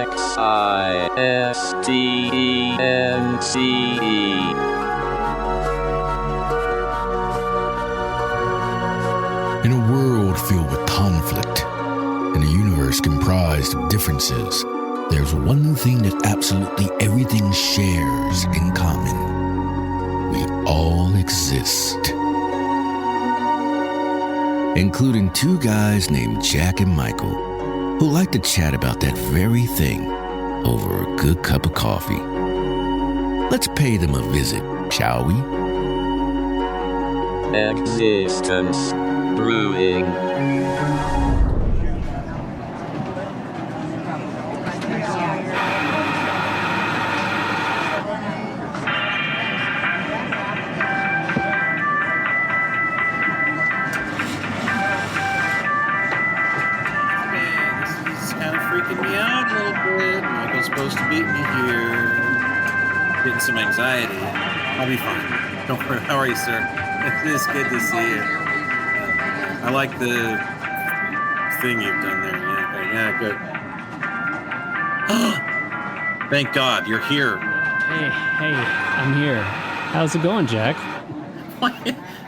In a world filled with conflict, in a universe comprised of differences, there's one thing that absolutely everything shares in common. We all exist. Including two guys named Jack and Michael, who like to chat about that very thing over a good cup of coffee. Let's pay them a visit, shall we? Existence Brewing. Supposed to beat me here. Getting some anxiety. I'll be fine. Don't worry. How are you, sir? It is good to see you. I like the thing you've done there. Yeah, good. Thank God you're here. Hey, I'm here. How's it going, Jack?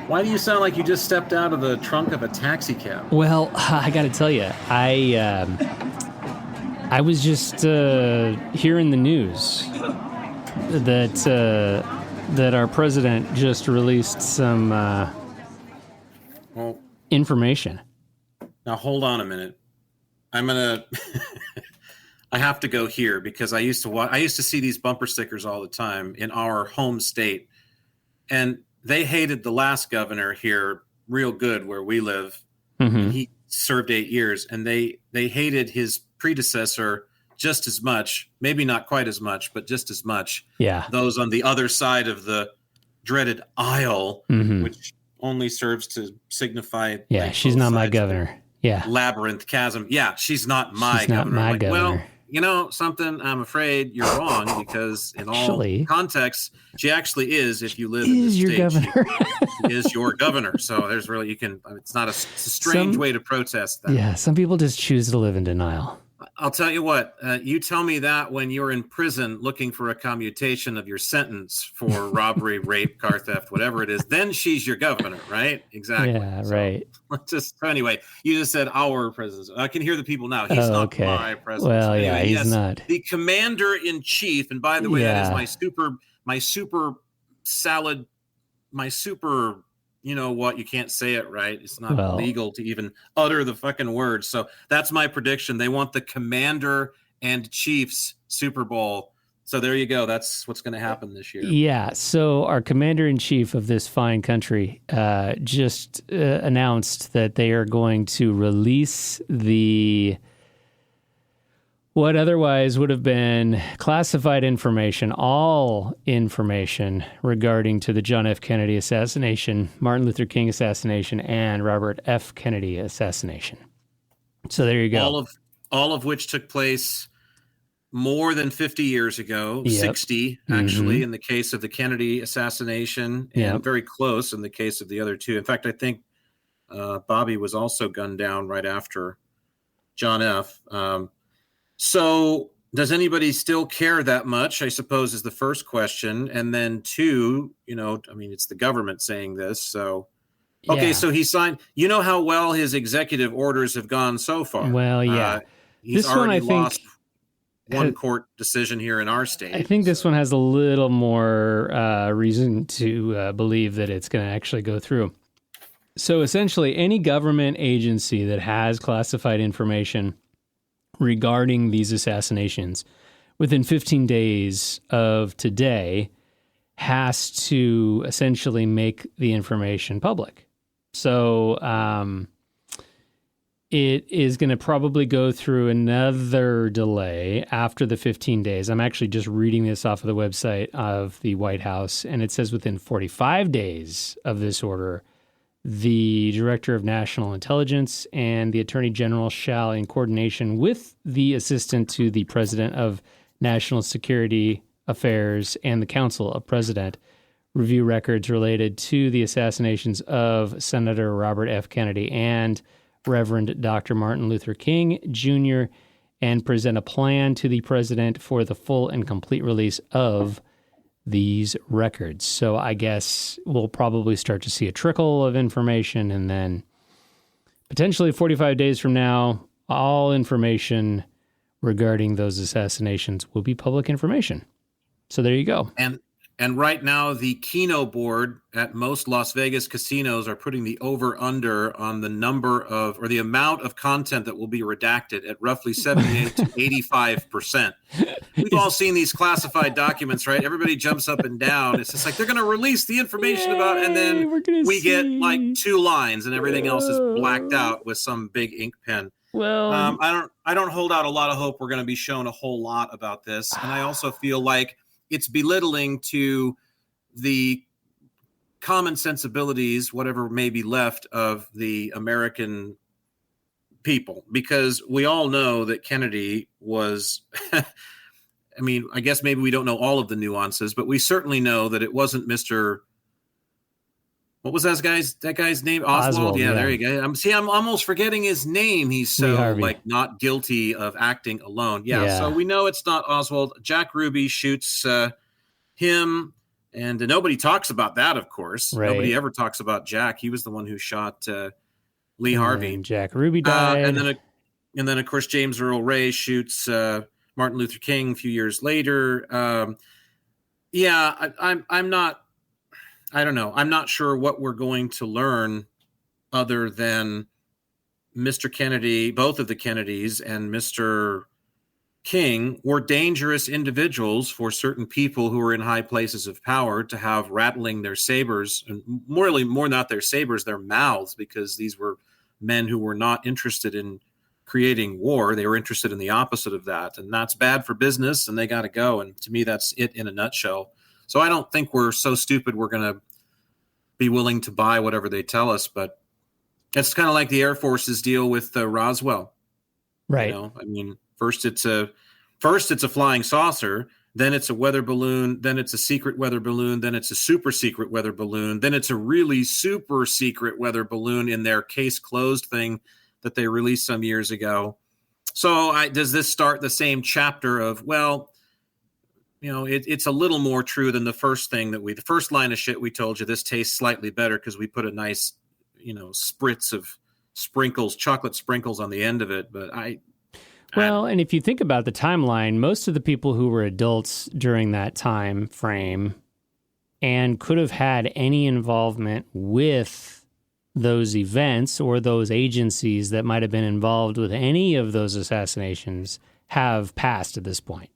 Why do you sound like you just stepped out of the trunk of a taxi cab? Well, I got to tell you, I was just hearing the news that our president just released some information. Now hold on a minute. I'm gonna. I have to go here because I used to see these bumper stickers all the time in our home state, and they hated the last governor here real good where we live. Mm-hmm. He served 8 years, and they hated his predecessor just as much, maybe not quite as much, but just as much. Yeah. Those on the other side of the dreaded aisle, mm-hmm. which only serves to signify. Yeah, she's not my governor. Yeah. Labyrinth chasm. Yeah, she's not my she's governor. Not my governor. Well, you know something? I'm afraid you're wrong because in all contexts, she actually is. If you live in this state, governor. she is your governor. So there's really it's not it's a strange way to protest that. Yeah, some people just choose to live in denial. I'll tell you what, you tell me that when you're in prison looking for a commutation of your sentence for robbery, rape, car theft, whatever it is, then she's your governor, right? Exactly. Yeah, right. Anyway, you just said our president. I can hear the people now. He's not my president. Well, anyway, yeah, he's not. The commander-in-chief, and by the way, that is my super salad, my super... You know what? You can't say it right. It's not legal to even utter the fucking word. So that's my prediction. They want the Commander and Chiefs Super Bowl. So there you go. That's what's going to happen this year. Yeah. So our Commander-in-Chief of this fine country just announced that they are going to release what otherwise would have been classified information, all information regarding to the John F. Kennedy assassination, Martin Luther King assassination, and Robert F. Kennedy assassination. So there you go. All of which took place more than 50 years ago, 60 actually, in the case of the Kennedy assassination, and very close in the case of the other two. In fact, I think Bobby was also gunned down right after John F. So does anybody still care that much, I suppose, is the first question. And then two, it's the government saying this. So, okay, so he signed, you know how well his executive orders have gone so far. Well, yeah. He's already lost one court decision here in our state. I think this one has a little more reason to believe that it's going to actually go through. So essentially, any government agency that has classified information regarding these assassinations within 15 days of today has to essentially make the information public. So it is going to probably go through another delay after the 15 days. I'm actually just reading this off of the website of the White House, and it says within 45 days of this order, the Director of National Intelligence and the Attorney General shall, in coordination with the Assistant to the President of National Security Affairs and the Council of President, review records related to the assassinations of Senator Robert F. Kennedy and Reverend Dr. Martin Luther King Jr. and present a plan to the president for the full and complete release of these records. So I guess we'll probably start to see a trickle of information, and then potentially 45 days from now, all information regarding those assassinations will be public information. So there you go. And right now, the Keno board at most Las Vegas casinos are putting the over-under on the number of, or the amount of content that will be redacted at roughly 78 to 85%. We've all seen these classified documents, right? Everybody jumps up and down. It's just like they're going to release the information about, and then we get like 2 lines, and everything else is blacked out with some big ink pen. Well, I don't hold out a lot of hope we're going to be shown a whole lot about this, and I also feel like it's belittling to the common sensibilities, whatever may be left of the American people, because we all know that Kennedy was, I mean, I guess maybe we don't know all of the nuances, but we certainly know that it wasn't Mr. What was that guy's name? Oswald? Yeah, there you go. I'm almost forgetting his name. He's so not guilty of acting alone. Yeah, so we know it's not Oswald. Jack Ruby shoots him, and nobody talks about that, of course. Right. Nobody ever talks about Jack. He was the one who shot Lee Harvey. And Jack Ruby died. And then, of course, James Earl Ray shoots Martin Luther King a few years later. I don't know. I'm not sure what we're going to learn other than Mr. Kennedy, both of the Kennedys and Mr. King were dangerous individuals for certain people who were in high places of power to have rattling their sabers, and more not their sabers, their mouths, because these were men who were not interested in creating war. They were interested in the opposite of that. And that's bad for business, and they got to go. And to me, that's it in a nutshell. So I don't think we're so stupid we're going to be willing to buy whatever they tell us, but it's kind of like the Air Force's deal with Roswell. Right. You know? I mean, first it's a flying saucer, then it's a weather balloon, then it's a secret weather balloon, then it's a super secret weather balloon, then it's a really super secret weather balloon in their case closed thing that they released some years ago. So does this start the same chapter of, well, you know, it's a little more true than the first line of shit we told you. This tastes slightly better because we put a nice, spritz of chocolate sprinkles on the end of it. But and if you think about the timeline, most of the people who were adults during that time frame and could have had any involvement with those events or those agencies that might have been involved with any of those assassinations have passed at this point.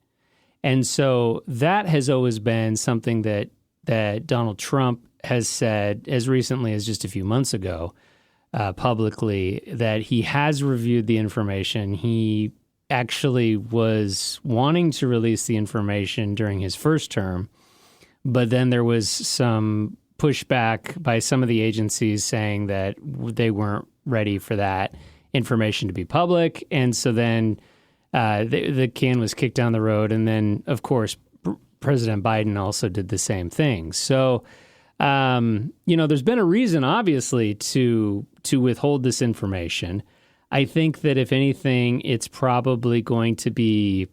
And so that has always been something that Donald Trump has said as recently as just a few months ago publicly, that he has reviewed the information. He actually was wanting to release the information during his first term, but then there was some pushback by some of the agencies saying that they weren't ready for that information to be public. And so then the can was kicked down the road. And then, of course, President Biden also did the same thing. So, there's been a reason, obviously, to withhold this information. I think that, if anything, it's probably going to be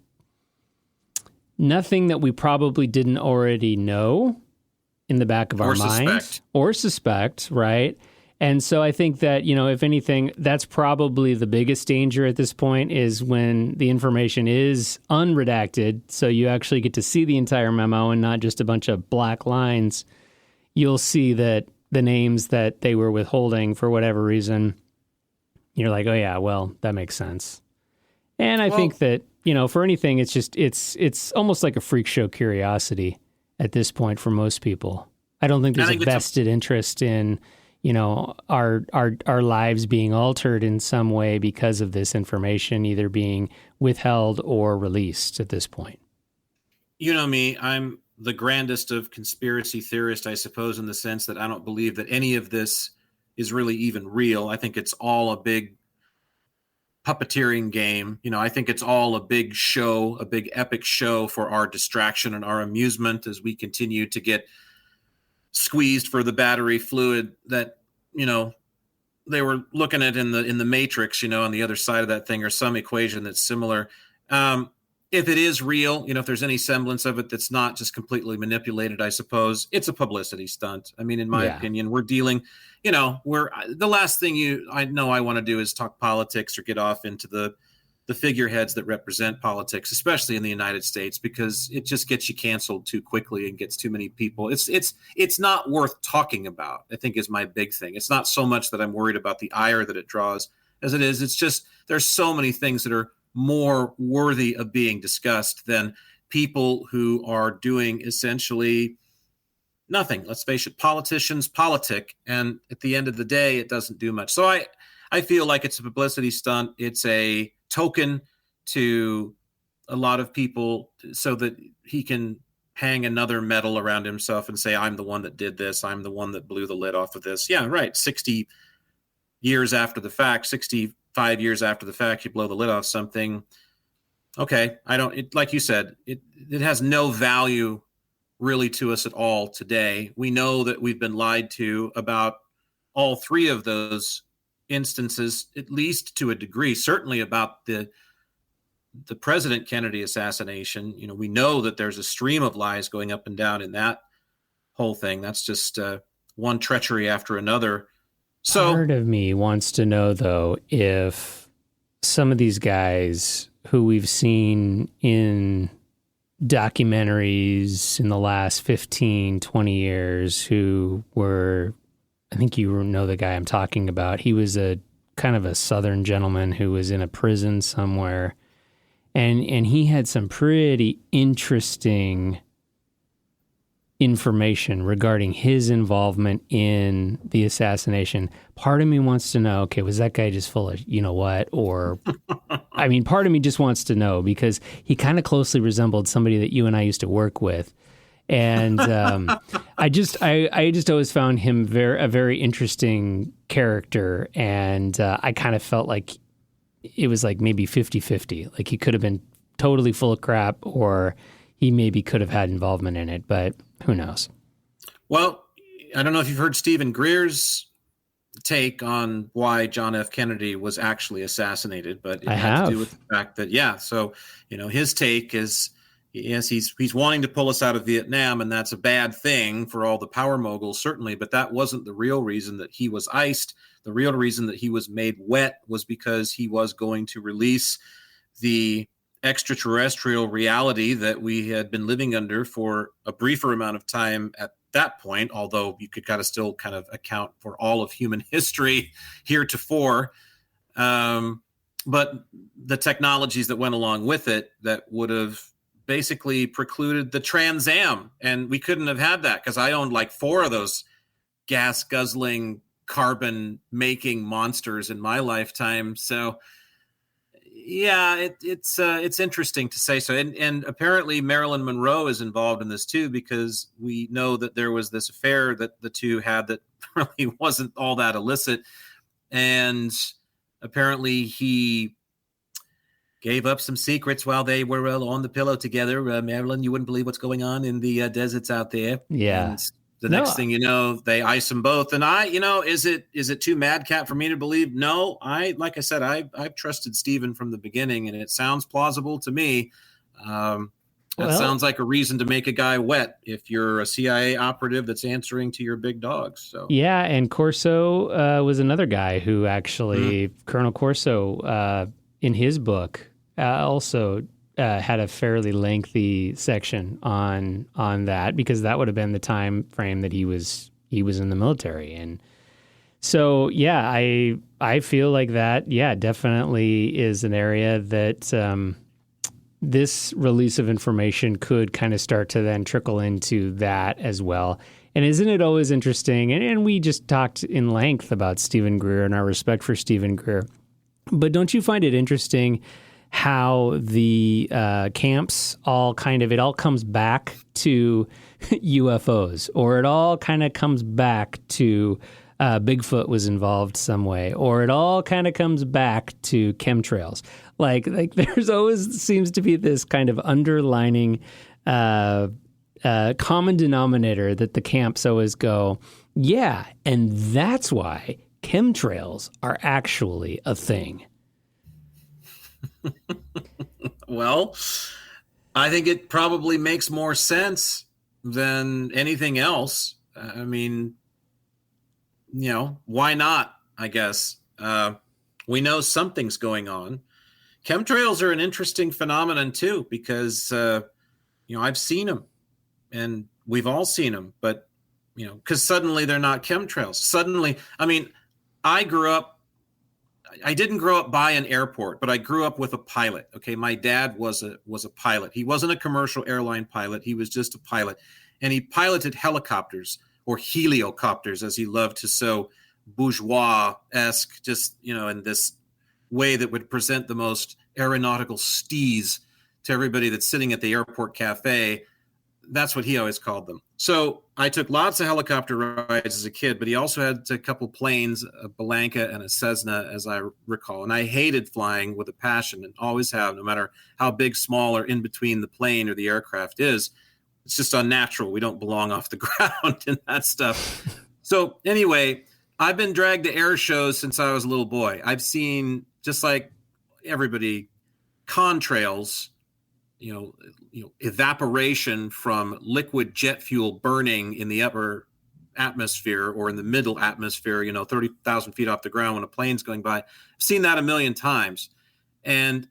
nothing that we probably didn't already know in the back of our minds or suspect, right? And so I think that, if anything, that's probably the biggest danger at this point, is when the information is unredacted, so you actually get to see the entire memo and not just a bunch of black lines. You'll see that the names that they were withholding for whatever reason, you're like, oh yeah, well, that makes sense. And I think that, for anything, it's almost like a freak show curiosity at this point for most people. I don't think there's a vested interest in our lives being altered in some way because of this information either being withheld or released at this point. You know me, I'm the grandest of conspiracy theorists, I suppose, in the sense that I don't believe that any of this is really even real. I think it's all a big puppeteering game. I think it's all a big show, a big epic show for our distraction and our amusement as we continue to get squeezed for the battery fluid that, they were looking at in the matrix, on the other side of that thing, or some equation that's similar. If it is real, if there's any semblance of it that's not just completely manipulated, I suppose it's a publicity stunt. I mean, in my opinion, we're dealing, the last thing I want to do is talk politics or get off into the figureheads that represent politics, especially in the United States, because it just gets you canceled too quickly and gets too many people. It's not worth talking about, I think, is my big thing. It's not so much that I'm worried about the ire that it draws as it is. It's just there's so many things that are more worthy of being discussed than people who are doing essentially nothing. Let's face it, politicians politic, and at the end of the day, it doesn't do much. So I feel like it's a publicity stunt. It's a token to a lot of people so that he can hang another medal around himself and say, I'm the one that did this. I'm the one that blew the lid off of this. Yeah, right. 60 years after the fact, 65 years after the fact, you blow the lid off something. Okay. Like you said, it has no value really to us at all today. We know that we've been lied to about all three of those instances, at least to a degree, certainly about the President Kennedy assassination. We know that there's a stream of lies going up and down in that whole thing. That's just one treachery after another. So part of me wants to know, though, if some of these guys who we've seen in documentaries in the last 15, 20 years who were, I think you know the guy I'm talking about. He was a kind of a Southern gentleman who was in a prison somewhere. And he had some pretty interesting information regarding his involvement in the assassination. Part of me wants to know, okay, was that guy just full of you know what? Or, I mean, part of me just wants to know because he kind of closely resembled somebody that you and I used to work with. And I just always found him a very interesting character. And I kind of felt like it was like maybe 50-50. Like he could have been totally full of crap or he maybe could have had involvement in it, but who knows? Well, I don't know if you've heard Stephen Greer's take on why John F. Kennedy was actually assassinated, but it had to do with the fact that, so, his take is, yes, he's wanting to pull us out of Vietnam, and that's a bad thing for all the power moguls, certainly, but that wasn't the real reason that he was iced. The real reason that he was made wet was because he was going to release the extraterrestrial reality that we had been living under for a briefer amount of time at that point, although you could still account for all of human history heretofore. But the technologies that went along with it that would have basically precluded the Trans Am. And we couldn't have had that because I owned like 4 of those gas guzzling, carbon making monsters in my lifetime. So yeah, it's interesting to say so. And apparently Marilyn Monroe is involved in this too, because we know that there was this affair that the two had that really wasn't all that illicit. And apparently he gave up some secrets while they were on the pillow together. Marilyn, you wouldn't believe what's going on in the deserts out there. Yeah. And the next thing you know, they ice them both. And is it too madcap for me to believe? No, like I said, I've trusted Stephen from the beginning, and it sounds plausible to me. That sounds like a reason to make a guy wet if you're a CIA operative that's answering to your big dogs. So yeah, and Corso was another guy who actually, Colonel Corso, in his book, also had a fairly lengthy section on that, because that would have been the time frame that he was in the military. And so yeah, I feel like that definitely is an area that this release of information could kind of start to then trickle into that as well. And isn't it always interesting? And we just talked in length about Stephen Greer and our respect for Stephen Greer. But don't you find it interesting how the camps it all comes back to UFOs, or it all kind of comes back to Bigfoot was involved some way, or it all kind of comes back to chemtrails. Like there's always seems to be this kind of underlining common denominator that the camps always go, yeah, and that's why chemtrails are actually a thing? Well, I think it probably makes more sense than anything else. I mean, why not, I guess. We know something's going on. Chemtrails are an interesting phenomenon, too, because, I've seen them, and we've all seen them. But, because suddenly they're not chemtrails. Suddenly, I didn't grow up by an airport, but I grew up with a pilot. Okay, my dad was a pilot. He wasn't a commercial airline pilot. He was just a pilot, and he piloted helicopters, or heliocopters, as he loved to so bourgeois-esque, just in this way that would present the most aeronautical steez to everybody that's sitting at the airport cafe. That's what he always called them. So I took lots of helicopter rides as a kid, but he also had a couple planes, a Belanca and a Cessna, as I recall. And I hated flying with a passion, and always have, no matter how big, small, or in between the plane or the aircraft is. It's just unnatural. We don't belong off the ground and that stuff. So anyway, I've been dragged to air shows since I was a little boy. I've seen, just like everybody, contrails, evaporation from liquid jet fuel burning in the upper atmosphere or in the middle atmosphere, 30,000 feet off the ground when a plane's going by. I've seen that a million times. And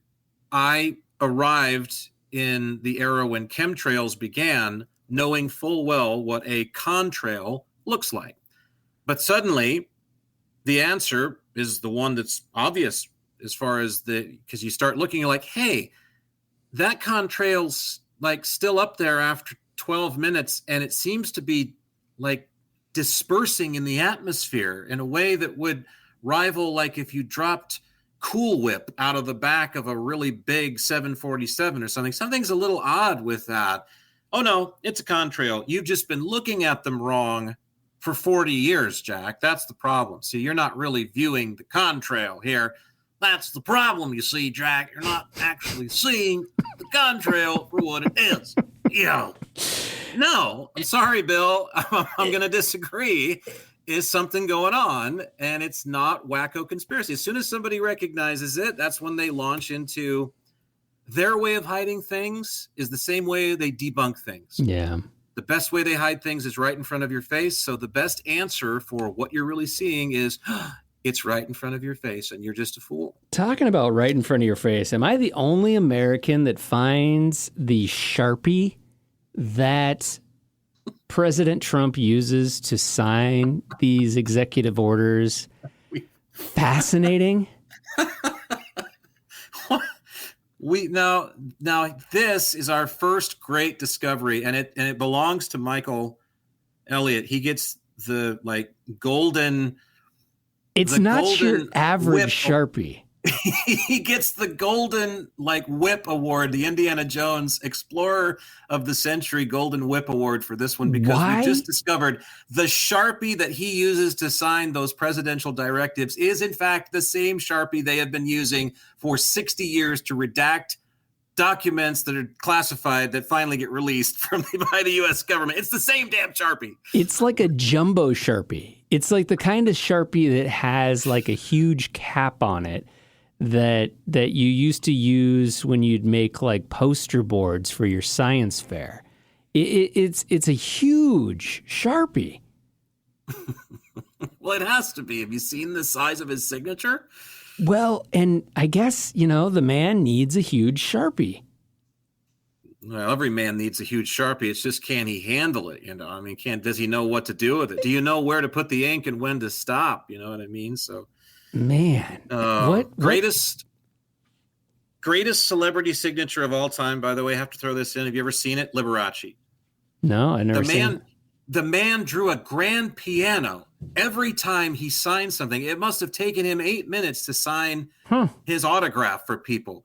I arrived in the era when chemtrails began, knowing full well what a contrail looks like. But suddenly, the answer is the one that's obvious as far as because you start looking, you're like, hey, that contrail's like still up there after 12 minutes, and it seems to be like dispersing in the atmosphere in a way that would rival like if you dropped Cool Whip out of the back of a really big 747 or something. Something's a little odd with that. Oh no, it's a contrail. You've just been looking at them wrong for 40 years, Jack. That's the problem. See, you're not really viewing the contrail here. That's the problem, you see, Jack. You're not actually seeing the contrail for what it is. No, I'm sorry, Bill. I'm going to disagree. Is something going on, and it's not wacko conspiracy. As soon as somebody recognizes it, that's when they launch into their way of hiding things is the same way they debunk things. Yeah. The best way they hide things is right in front of your face. So the best answer for what you're really seeing is it's right in front of your face, and you're just a fool. Talking about right in front of your face, am I the only American that finds the Sharpie that President Trump uses to sign these executive orders fascinating? Now this is our first great discovery, and it belongs to Michael Elliott. He gets the golden. It's not your average Sharpie. He gets the golden whip award, the Indiana Jones Explorer of the Century Golden Whip Award for this one, because we just discovered the Sharpie that he uses to sign those presidential directives is in fact the same Sharpie they have been using for 60 years to redact documents that are classified that finally get released by the U.S. government. It's the same damn Sharpie. It's like a jumbo Sharpie. It's like the kind of Sharpie that has like a huge cap on it that you used to use when you'd make like poster boards for your science fair. It's a huge Sharpie. Well, it has to be. Have you seen the size of his signature? Well, and I guess, the man needs a huge Sharpie. Well, every man needs a huge Sharpie. It's just, can he handle it? Does he know what to do with it? Do you know where to put the ink and when to stop? You know what I mean? So, man, greatest celebrity signature of all time, by the way, I have to throw this in. Have you ever seen it? Liberace. No, I never seen it. The man drew a grand piano every time he signed something. It must have taken him 8 minutes to sign his autograph for people.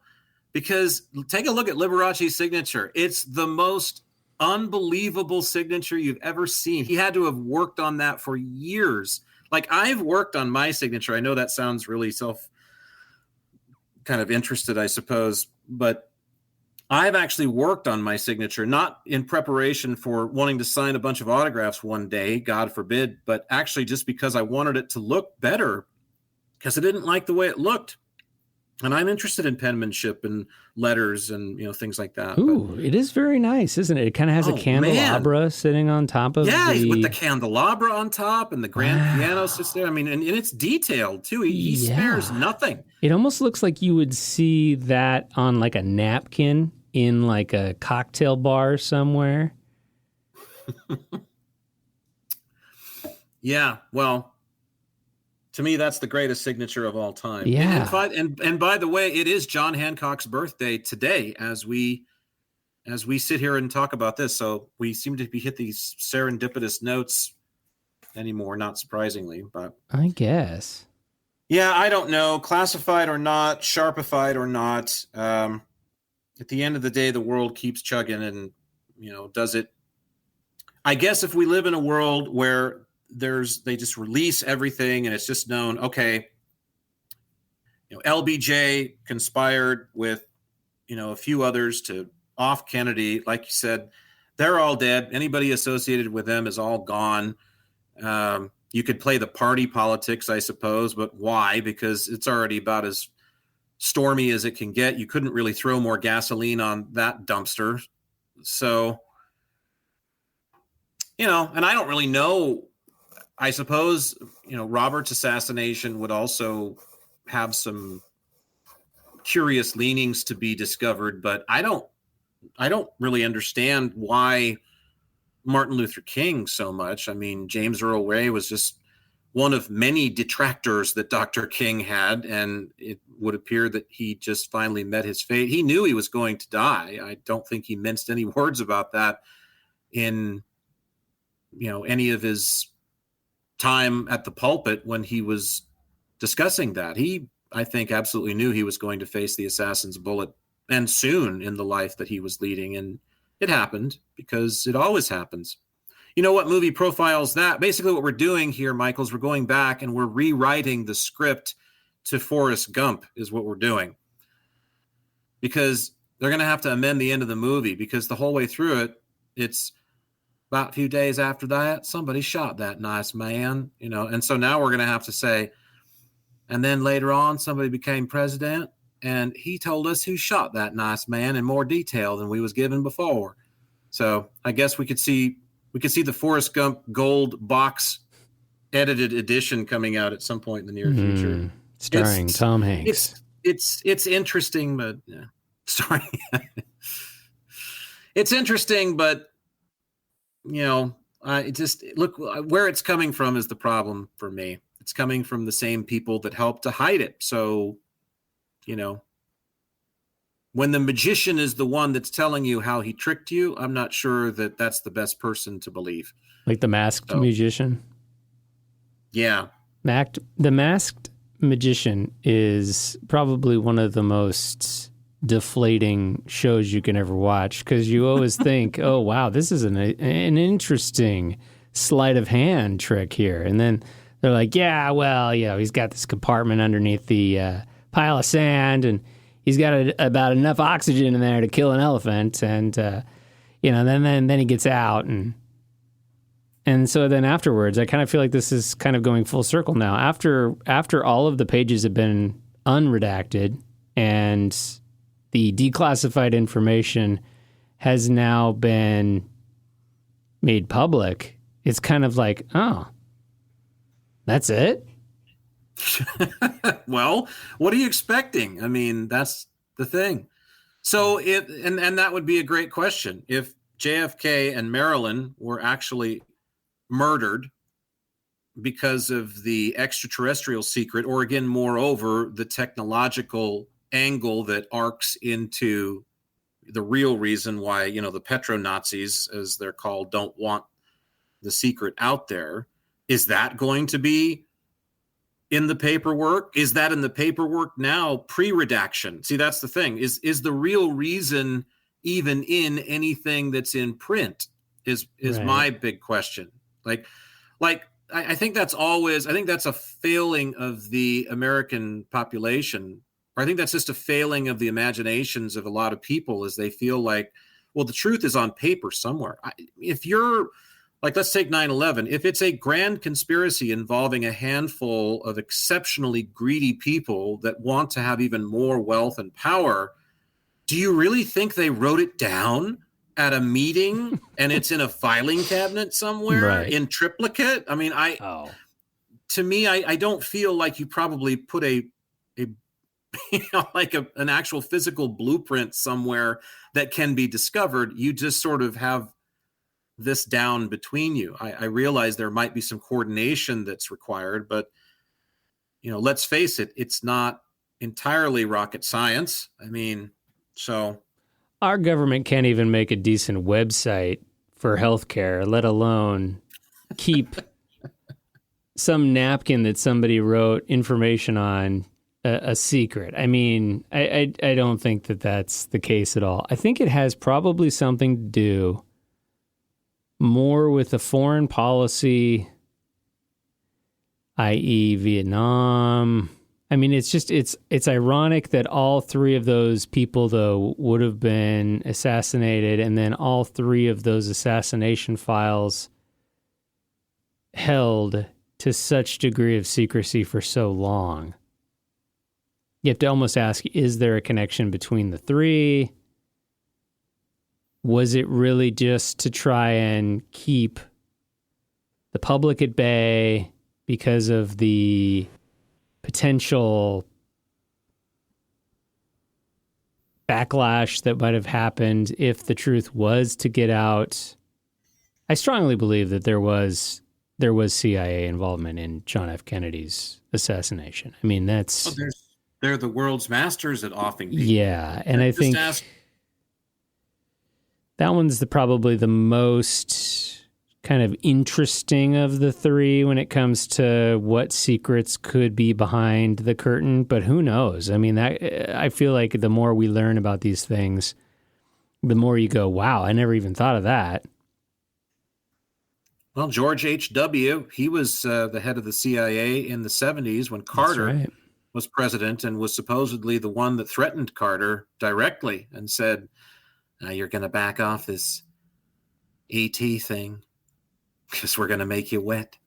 Because take a look at Liberace's signature. It's the most unbelievable signature you've ever seen. He had to have worked on that for years. Like, I've worked on my signature. I know that sounds really kind of interested, I suppose. But I've actually worked on my signature, not in preparation for wanting to sign a bunch of autographs one day, God forbid, but actually just because I wanted it to look better, because I didn't like the way it looked. And I'm interested in penmanship and letters and, things like that. Ooh, it is very nice, isn't it? It kind of has a candelabra sitting on top of with the candelabra on top and the grand piano sits there. I mean, and it's detailed too. He spares nothing. It almost looks like you would see that on like a napkin in like a cocktail bar somewhere. Yeah, well, to me, that's the greatest signature of all time. Yeah. And by the way, it is John Hancock's birthday today as we sit here and talk about this. So we seem to be hit these serendipitous notes anymore, not surprisingly. But I guess. Yeah, I don't know. Classified or not, sharpified or not. At the end of the day, the world keeps chugging and, does it? I guess if we live in a world where they just release everything and it's just known, okay, LBJ conspired with, a few others to off Kennedy. Like you said, they're all dead. Anybody associated with them is all gone. You could play the party politics, I suppose, but why? Because it's already about as stormy as it can get. You couldn't really throw more gasoline on that dumpster. So, and I don't really know. I suppose, Robert's assassination would also have some curious leanings to be discovered, but I don't really understand why Martin Luther King so much. I mean, James Earl Ray was just one of many detractors that Dr. King had, and it would appear that he just finally met his fate. He knew he was going to die. I don't think he minced any words about that in, any of his time at the pulpit when he was discussing that. He, I think, absolutely knew he was going to face the assassin's bullet, and soon in the life that he was leading. And it happened because it always happens. You know what movie profiles that? Basically what we're doing here, Michael, is we're going back and we're rewriting the script to Forrest Gump is what we're doing. Because they're going to have to amend the end of the movie, because the whole way through it, it's about a few days after that, somebody shot that nice man, and so now we're going to have to say, and then later on, somebody became president, and he told us who shot that nice man in more detail than we was given before. So I guess we could see the Forrest Gump gold box edited edition coming out at some point in the near future, starring Tom Hanks. It's interesting, but sorry, it's interesting, but. Just look where it's coming from is the problem for me. It's coming from the same people that helped to hide it. So, when the magician is the one that's telling you how he tricked you, I'm not sure that that's the best person to believe. Like the masked magician? Yeah. The masked magician is probably one of the most deflating shows you can ever watch, because you always think, oh wow, this is an interesting sleight of hand trick here, and then they're like, yeah, well, he's got this compartment underneath the pile of sand, and he's got about enough oxygen in there to kill an elephant, and then he gets out, and so then afterwards, I kind of feel like this is kind of going full circle now. After all of the pages have been unredacted and the declassified information has now been made public, it's kind of like, oh, that's it? Well, what are you expecting? I mean, that's the thing. So and that would be a great question. If JFK and Marilyn were actually murdered because of the extraterrestrial secret, or again, moreover, the technological angle that arcs into the real reason why, the petro-Nazis, as they're called, don't want the secret out there. Is that going to be in the paperwork? Is that in the paperwork now, pre-redaction? See, that's the thing. Is the real reason even in anything that's in print is right. My big question. I think that's a failing of the American population. Or I think that's just a failing of the imaginations of a lot of people, as they feel like, well, the truth is on paper somewhere. If you're like, let's take 9/11. If it's a grand conspiracy involving a handful of exceptionally greedy people that want to have even more wealth and power, do you really think they wrote it down at a meeting and it's in a filing cabinet somewhere in triplicate? I mean, to me, I don't feel like you probably put a like an actual physical blueprint somewhere that can be discovered. You just sort of have this down between you. I realize there might be some coordination that's required, but let's face it, it's not entirely rocket science. I mean, so our government can't even make a decent website for healthcare, let alone keep some napkin that somebody wrote information on a secret. I mean, I don't think that that's the case at all. I think it has probably something to do more with the foreign policy, i.e. Vietnam. I mean, it's ironic that all three of those people, though, would have been assassinated, and then all three of those assassination files held to such degree of secrecy for so long. You have to almost ask, is there a connection between the three? Was it really just to try and keep the public at bay because of the potential backlash that might have happened if the truth was to get out? I strongly believe that there was CIA involvement in John F. Kennedy's assassination. I mean, they're the world's masters at offing people. Yeah, and I think that one's probably the most kind of interesting of the three when it comes to what secrets could be behind the curtain. But who knows? I mean, I feel like the more we learn about these things, the more you go, wow, I never even thought of that. Well, George H.W., he was the head of the CIA in the 70s when Carter was president, and was supposedly the one that threatened Carter directly and said, you're going to back off this ET thing because we're going to make you wet.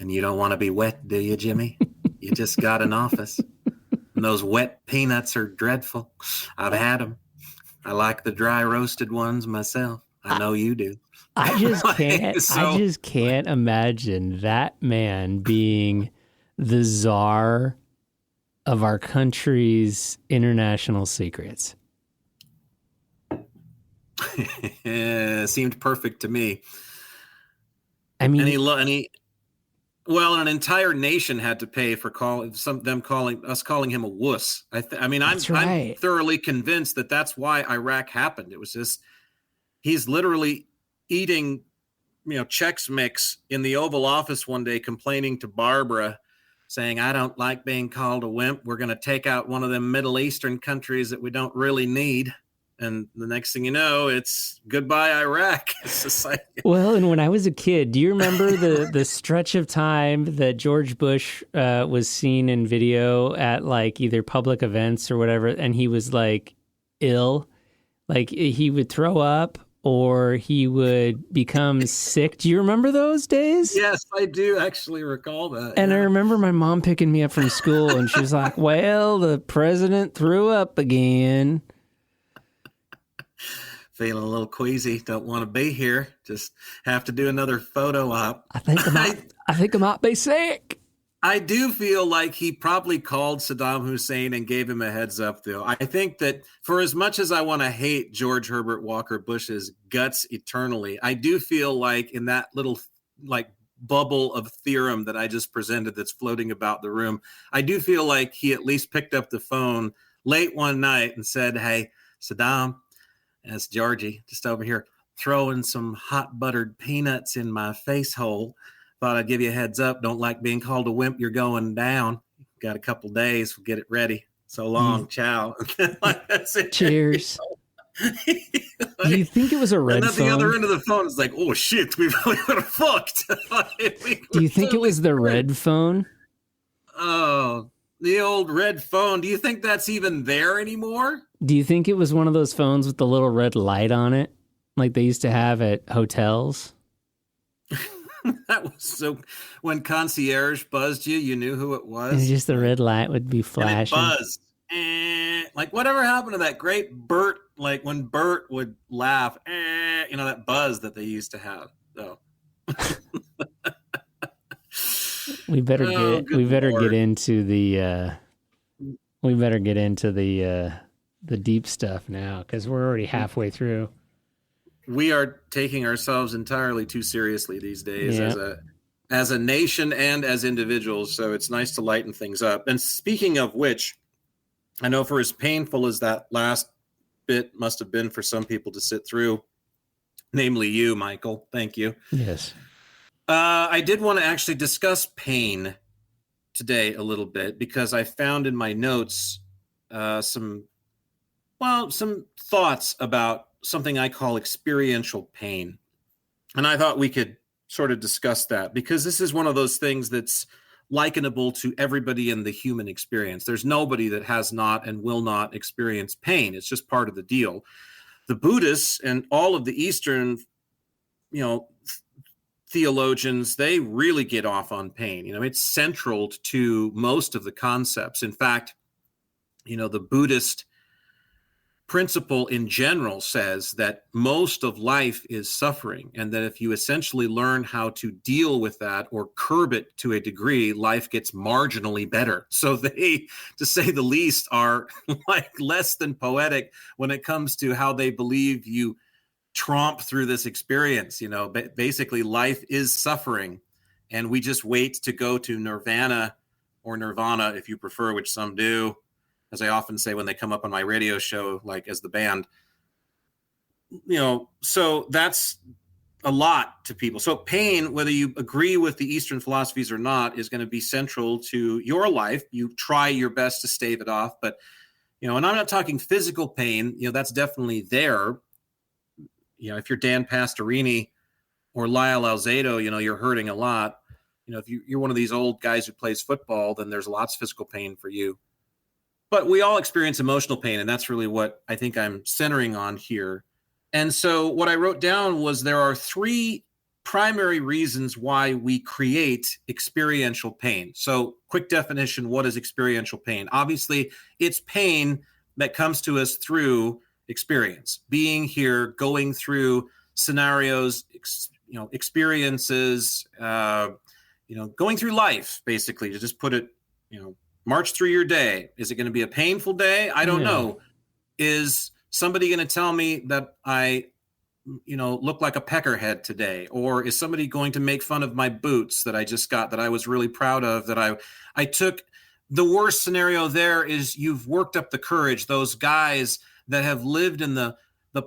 And you don't want to be wet, do you, Jimmy? You just got an office. And those wet peanuts are dreadful. I've had them. I like the dry roasted ones myself. I know you do. I just can't imagine that man being the czar of our country's international secrets. Seemed perfect to me. I mean, an entire nation had to pay for calling him a wuss. I'm thoroughly convinced that that's why Iraq happened. It was just, he's literally eating, Chex Mix in the Oval Office one day, complaining to Barbara, saying, I don't like being called a wimp. We're going to take out one of them Middle Eastern countries that we don't really need. And the next thing you know, it's goodbye, Iraq. It's just like... Well, and when I was a kid, do you remember the stretch of time that George Bush was seen in video at like either public events or whatever, and he was like ill? Like he would throw up or he would become sick. Do you remember those days? Yes, I do actually recall that. And I remember my mom picking me up from school and she was like, well, the president threw up again. Feeling a little queasy, don't want to be here. Just have to do another photo op. I think I might be sick. I do feel like he probably called Saddam Hussein and gave him a heads up, though. I think that for as much as I want to hate George Herbert Walker Bush's guts eternally, I do feel like in that little like bubble of theorem that I just presented that's floating about the room, I do feel like he at least picked up the phone late one night and said, hey, Saddam, that's Georgie, just over here throwing some hot buttered peanuts in my face hole. Thought I'd give you a heads up. Don't like being called a wimp. You're going down. Got a couple days. We'll get it ready. So long. Ciao. That's it. Cheers. Do you think it was a red phone? And at the other end of the phone, it's like, oh, shit. We would have fucked. Do you think it was the red phone? Oh, The old red phone. Do you think that's even there anymore? Do you think it was one of those phones with the little red light on it, like they used to have at hotels? That was so. When concierge buzzed you, you knew who it was. And just the red light would be flashing. And it buzzed. Like whatever happened to that great Bert? Like when Bert would laugh, that buzz that they used to have. So. We better get into the deep stuff now, because we're already halfway through. We are taking ourselves entirely too seriously these days as a nation and as individuals. So it's nice to lighten things up. And speaking of which, I know for as painful as that last bit must have been for some people to sit through, namely you, Michael. Thank you. Yes. I did want to actually discuss pain today a little bit, because I found in my notes some thoughts about something I call experiential pain. And I thought we could sort of discuss that, because this is one of those things that's likenable to everybody in the human experience. There's nobody that has not and will not experience pain. It's just part of the deal. The Buddhists and all of the Eastern, theologians, they really get off on pain. It's central to most of the concepts. In fact, the Buddhist principle in general says that most of life is suffering, and that if you essentially learn how to deal with that or curb it to a degree, life gets marginally better. So they, to say the least, are like less than poetic when it comes to how they believe you tromp through this experience. Basically life is suffering, and we just wait to go to nirvana, or nirvana if you prefer, which some do, as I often say when they come up on my radio show, like as the band. So that's a lot to people. So pain, whether you agree with the Eastern philosophies or not, is going to be central to your life. You try your best to stave it off, but and I'm not talking physical pain. That's definitely there. If you're Dan Pastorini or Lyle Alzado, you're hurting a lot. If you're one of these old guys who plays football, then there's lots of physical pain for you. But we all experience emotional pain, and that's really what I think I'm centering on here. And so what I wrote down was there are three primary reasons why we create experiential pain. So quick definition, what is experiential pain? Obviously, it's pain that comes to us through experience, being here, going through scenarios, experiences, going through life, basically, to just put it, march through your day. Is it going to be a painful day? I don't know. Is somebody going to tell me that I, look like a peckerhead today? Or is somebody going to make fun of my boots that I just got, that I was really proud of, that I took? The worst scenario there is you've worked up the courage. Those guys that have lived in the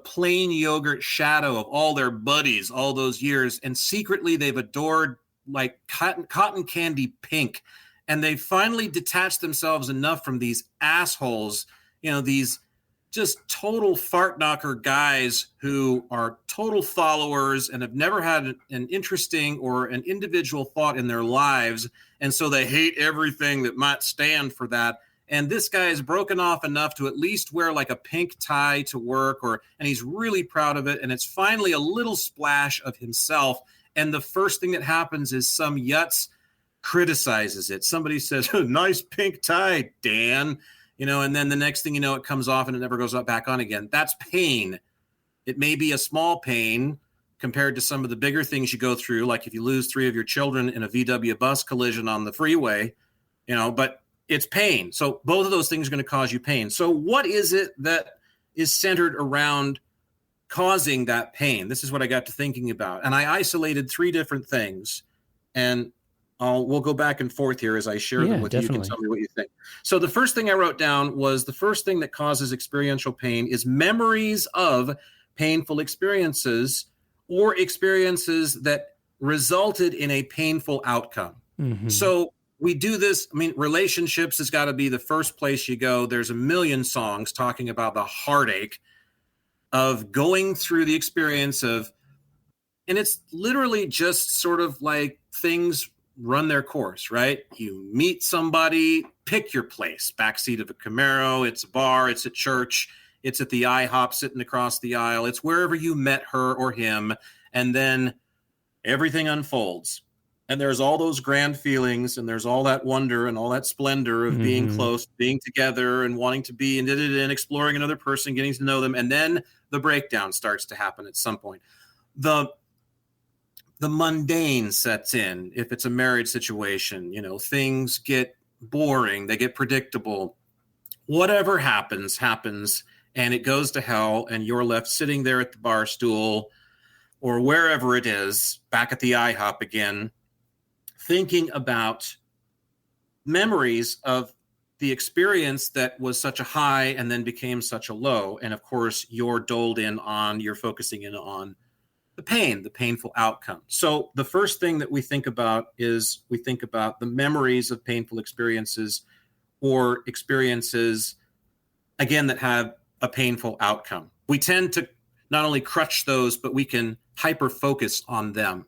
plain yogurt shadow of all their buddies all those years, and secretly they've adored like cotton candy pink. And they finally detached themselves enough from these assholes, these just total fart knocker guys who are total followers and have never had an interesting or an individual thought in their lives. And so they hate everything that might stand for that. And this guy is broken off enough to at least wear like a pink tie to work, and he's really proud of it. And it's finally a little splash of himself. And the first thing that happens is some yutz criticizes it. Somebody says, oh, nice pink tie, Dan, and then the next thing you know, it comes off and it never goes back on again. That's pain. It may be a small pain compared to some of the bigger things you go through, like if you lose 3 of your children in a VW bus collision on the freeway, but it's pain. So both of those things are going to cause you pain. So what is it that is centered around causing that pain? This is what I got to thinking about. And I isolated 3 different things, and we'll go back and forth here as I share them with definitely. You. You can tell me what you think. So the first thing I wrote down was the first thing that causes experiential pain is memories of painful experiences or experiences that resulted in a painful outcome. Mm-hmm. So we do this. Relationships has got to be the first place you go. There's a million songs talking about the heartache of going through the experience of, and it's literally just sort of like things run their course, right? You meet somebody, pick your place, backseat of a Camaro, it's a bar, it's at church, it's at the IHOP sitting across the aisle, it's wherever you met her or him, and then everything unfolds. And there's all those grand feelings, and there's all that wonder and all that splendor of being close, being together, and wanting to be and exploring another person, getting to know them. And then the breakdown starts to happen at some point. The mundane sets in. If it's a marriage situation, things get boring, they get predictable. Whatever happens, and it goes to hell, and you're left sitting there at the bar stool or wherever it is, back at the IHOP again, thinking about memories of the experience that was such a high and then became such a low. And of course, you're focusing in on the pain, the painful outcome. So the first thing that we think about is the memories of painful experiences, or experiences, again, that have a painful outcome. We tend to not only crutch those, but we can hyper-focus on them.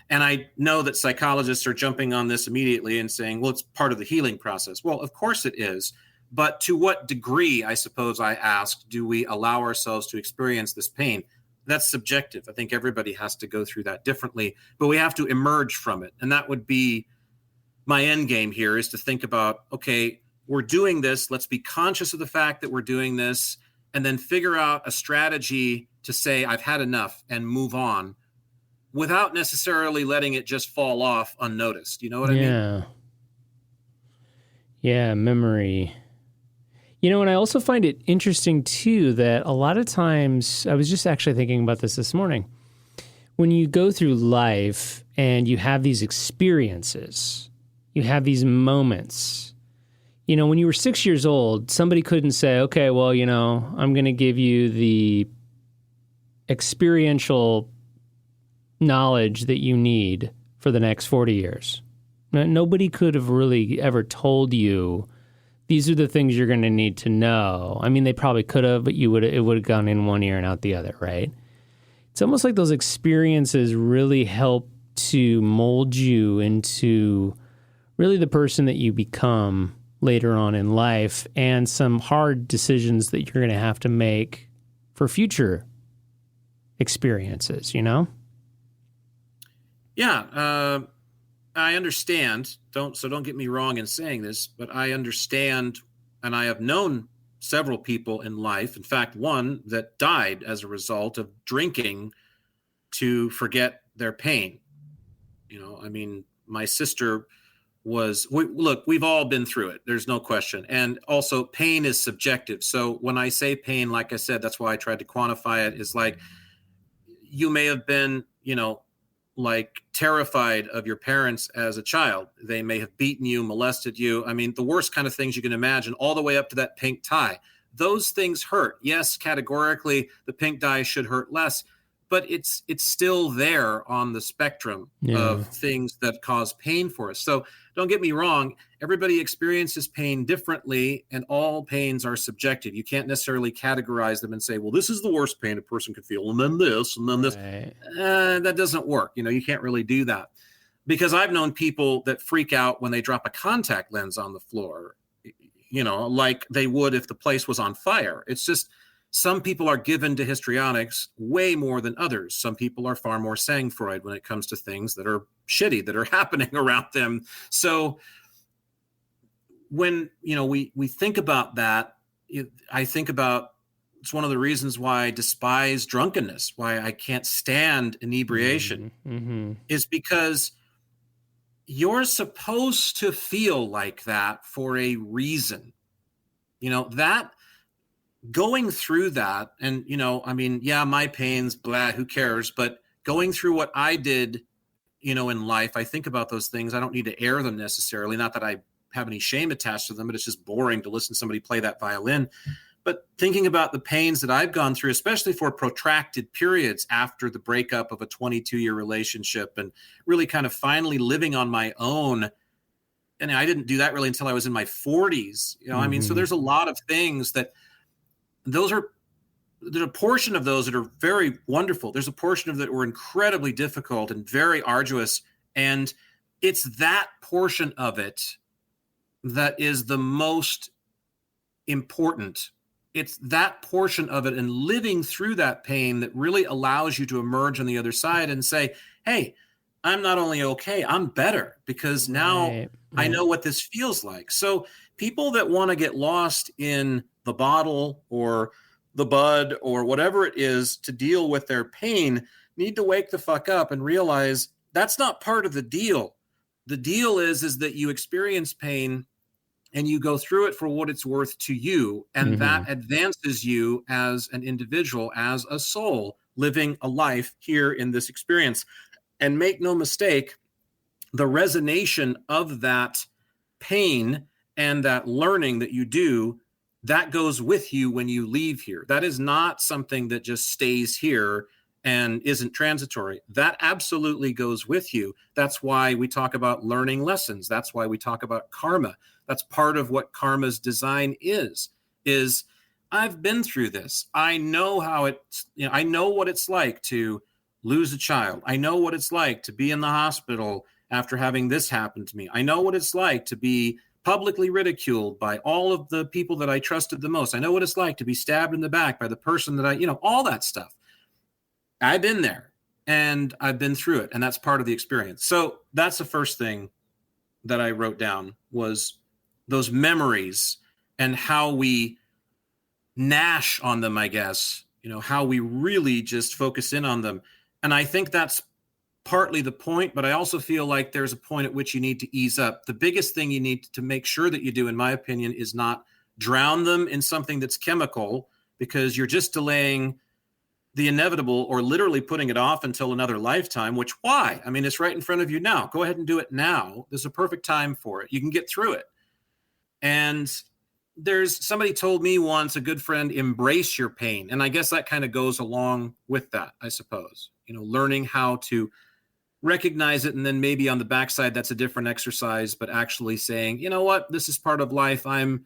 And I know that psychologists are jumping on this immediately and saying, well, it's part of the healing process. Well, of course it is. But to what degree, I suppose I asked, do we allow ourselves to experience this pain? That's subjective. I think everybody has to go through that differently, but we have to emerge from it. And that would be my end game here, is to think about, okay, we're doing this. Let's be conscious of the fact that we're doing this, and then figure out a strategy to say, I've had enough, and move on, without necessarily letting it just fall off unnoticed. You know what I mean? Yeah, memory. And I also find it interesting, too, that a lot of times, I was just actually thinking about this morning, when you go through life and you have these experiences, you have these moments. When you were 6 years old, somebody couldn't say, okay, well, I'm going to give you the experiential knowledge that you need for the next 40 years. Nobody could have really ever told you, these are the things you're going to need to know. I mean, they probably could have, but it would have gone in one ear and out the other, right? It's almost like those experiences really help to mold you into really the person that you become later on in life, and some hard decisions that you're going to have to make for future experiences, Yeah, I understand. Don't get me wrong in saying this, but I understand, and I have known several people in life. In fact, one that died as a result of drinking to forget their pain. My sister we've all been through it. There's no question. And also, pain is subjective. So when I say pain, like I said, that's why I tried to quantify it, is like, you may have been, like terrified of your parents as a child. They may have beaten you, molested you. I mean, the worst kind of things you can imagine, all the way up to that pink tie. Those things hurt. Yes, categorically, the pink tie should hurt less, but it's still there on the spectrum of things that cause pain for us. So don't get me wrong, everybody experiences pain differently, and all pains are subjective. You can't necessarily categorize them and say, well, this is the worst pain a person could feel, and then this, and then this. Right. That doesn't work. You can't really do that. Because I've known people that freak out when they drop a contact lens on the floor, like they would if the place was on fire. It's just, some people are given to histrionics way more than others. Some people are far more sang-froid when it comes to things that are shitty, that are happening around them. So when, we think about that, I think about, it's one of the reasons why I despise drunkenness, why I can't stand inebriation, is because you're supposed to feel like that for a reason. That going through that, and my pains, blah, who cares? But going through what I did, in life, I think about those things. I don't need to air them necessarily. Not that I have any shame attached to them, but it's just boring to listen to somebody play that violin. But thinking about the pains that I've gone through, especially for protracted periods after the breakup of a 22-year relationship, and really kind of finally living on my own. And I didn't do that really until I was in my 40s. So there's a lot of things that, there's a portion of those that are very wonderful. There's a portion of that were incredibly difficult and very arduous. And it's that portion of it that is the most important. It's that portion of it and living through that pain that really allows you to emerge on the other side and say, hey, I'm not only okay, I'm better, because now I know what this feels like. So people that want to get lost in the bottle or the bud or whatever it is to deal with their pain need to wake the fuck up and realize that's not part of the deal. The deal is that you experience pain and you go through it for what it's worth to you. And that advances you as an individual, as a soul living a life here in this experience. And make no mistake, the resonation of that pain and that learning that you do, that goes with you when you leave here. That is not something that just stays here and isn't transitory. That absolutely goes with you. That's why we talk about learning lessons. That's why we talk about karma. That's part of what karma's design is I've been through this. I know how it's, I know what it's like to lose a child. I know what it's like to be in the hospital after having this happen to me. I know what it's like to be publicly ridiculed by all of the people that I trusted the most. I know what it's like to be stabbed in the back by the person that all that stuff. I've been there and I've been through it, and that's part of the experience. So that's the first thing that I wrote down was those memories and how we gnash on them, I guess, how we really just focus in on them. And I think that's partly the point, but I also feel like there's a point at which you need to ease up. The biggest thing you need to make sure that you do, in my opinion, is not drown them in something that's chemical, because you're just delaying the inevitable or literally putting it off until another lifetime, which why? I mean, it's right in front of you now. Go ahead and do it now. There's a perfect time for it. You can get through it. And somebody told me once, a good friend, embrace your pain. And I guess that kind of goes along with that, I suppose, learning how to recognize it. And then maybe on the backside, that's a different exercise, but actually saying, you know what, this is part of life. I'm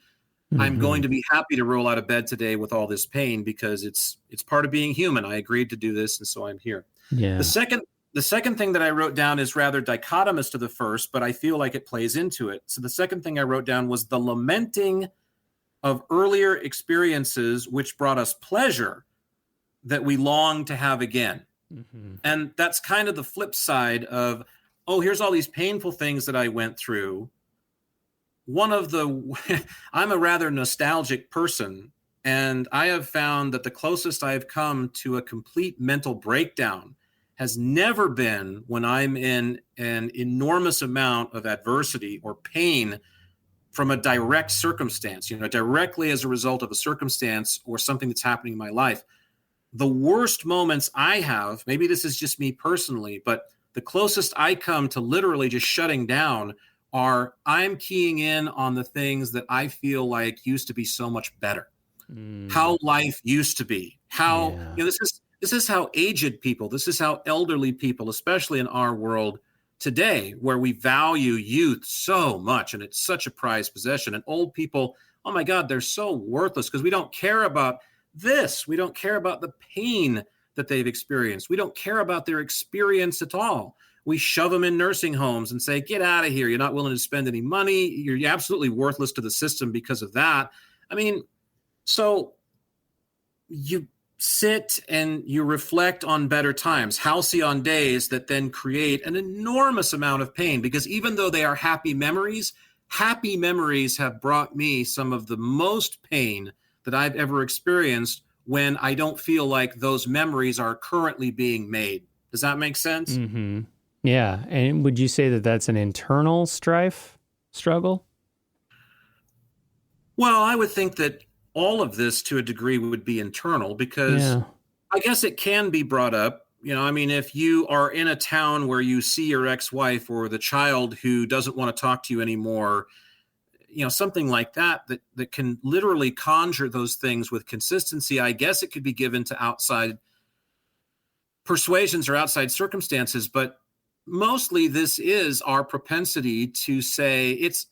going to be happy to roll out of bed today with all this pain because it's part of being human. I agreed to do this, and so I'm here. Yeah. The second thing that I wrote down is rather dichotomous to the first, but I feel like it plays into it. So the second thing I wrote down was the lamenting of earlier experiences which brought us pleasure that we long to have again. And that's kind of the flip side of, here's all these painful things that I went through. I'm a rather nostalgic person, and I have found that the closest I've come to a complete mental breakdown has never been when I'm in an enormous amount of adversity or pain from a direct circumstance, directly as a result of a circumstance or something that's happening in my life. The worst moments I have, maybe this is just me personally, but the closest I come to literally just shutting down are I'm keying in on the things that I feel like used to be so much better. How life used to be. This is how aged people, this is how elderly people, especially in our world today, where we value youth so much and it's such a prized possession. And old people, oh my God, they're so worthless because we don't care about this. We don't care about the pain that they've experienced. We don't care about their experience at all. We shove them in nursing homes and say, get out of here. You're not willing to spend any money. You're absolutely worthless to the system because of that. I mean, so you sit and you reflect on better times, halcyon days that then create an enormous amount of pain, because even though they are happy memories have brought me some of the most pain that I've ever experienced when I don't feel like those memories are currently being made. Does that make sense? Mm-hmm. Yeah. And would you say that that's an internal struggle? Well, I would think that all of this to a degree would be internal, because I guess it can be brought up. If you are in a town where you see your ex-wife or the child who doesn't want to talk to you anymore, something like that can literally conjure those things with consistency. I guess it could be given to outside persuasions or outside circumstances, but mostly this is our propensity to say it's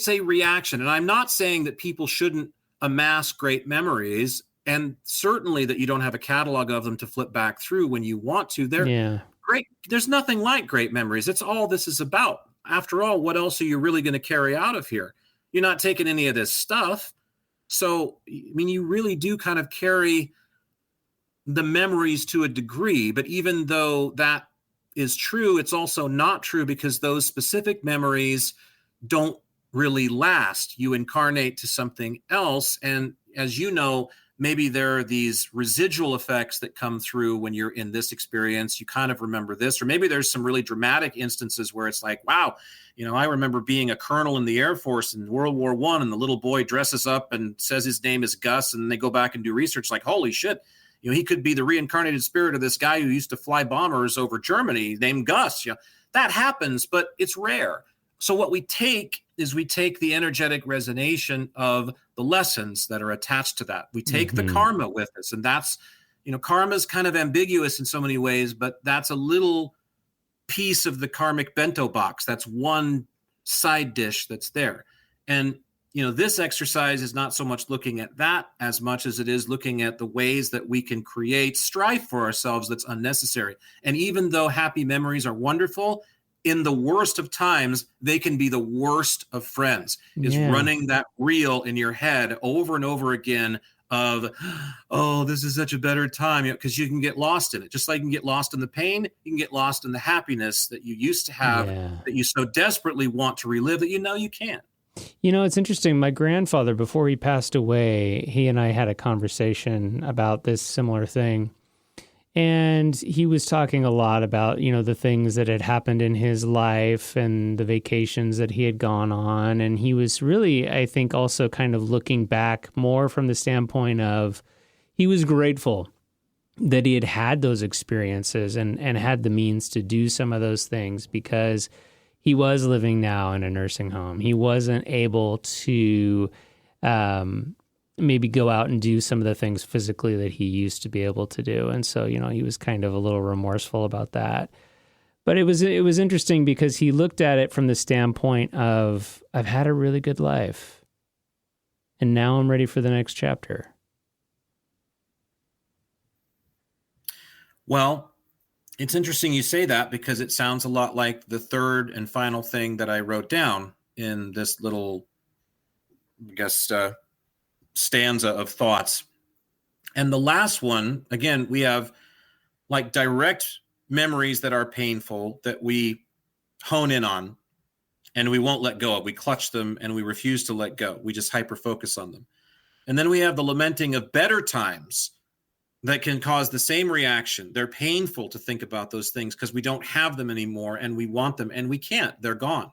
a reaction. And I'm not saying that people shouldn't amass great memories, and certainly that you don't have a catalog of them to flip back through when you want to. They're great. There's nothing like great memories. It's all this is about. after all, what else are you really going to carry out of here? You're not taking any of this stuff. So, I mean, you really do kind of carry the memories to a degree, but even though that is true, it's also not true, because those specific memories don't really last. You incarnate to something else. And as you know, maybe there are these residual effects that come through when you're in this experience. You kind of remember this, or maybe there's some really dramatic instances where it's like, wow, I remember being a colonel in the Air Force in World War I, and the little boy dresses up and says his name is Gus, and they go back and do research like, holy shit, he could be the reincarnated spirit of this guy who used to fly bombers over Germany named Gus. That happens, but it's rare. So what we take is the energetic resonation of the lessons that are attached to that. We take the karma with us, and that's, karma is kind of ambiguous in so many ways, but that's a little piece of the karmic bento box. That's one side dish that's there. And, this exercise is not so much looking at that as much as it is looking at the ways that we can create strife for ourselves that's unnecessary. And even though happy memories are wonderful, in the worst of times, they can be the worst of friends. Is running that reel in your head over and over again of, oh, this is such a better time, because you can get lost in it. Just like you can get lost in the pain, you can get lost in the happiness that you used to have, that you so desperately want to relive that you can't. It's interesting. My grandfather, before he passed away, he and I had a conversation about this similar thing. And he was talking a lot about, the things that had happened in his life and the vacations that he had gone on. And he was really, I think, also kind of looking back more from the standpoint of he was grateful that he had had those experiences and had the means to do some of those things, because he was living now in a nursing home. He wasn't able to maybe go out and do some of the things physically that he used to be able to do. And so, he was kind of a little remorseful about that. But it was interesting because he looked at it from the standpoint of, I've had a really good life, and now I'm ready for the next chapter. Well, it's interesting you say that, because it sounds a lot like the third and final thing that I wrote down in this little, stanza of thoughts. And the last one, again, we have like direct memories that are painful that we hone in on and we won't let go of. We clutch them and we refuse to let go. We just hyper focus on them. And then we have the lamenting of better times that can cause the same reaction. They're painful to think about those things because we don't have them anymore and we want them and we can't. They're gone.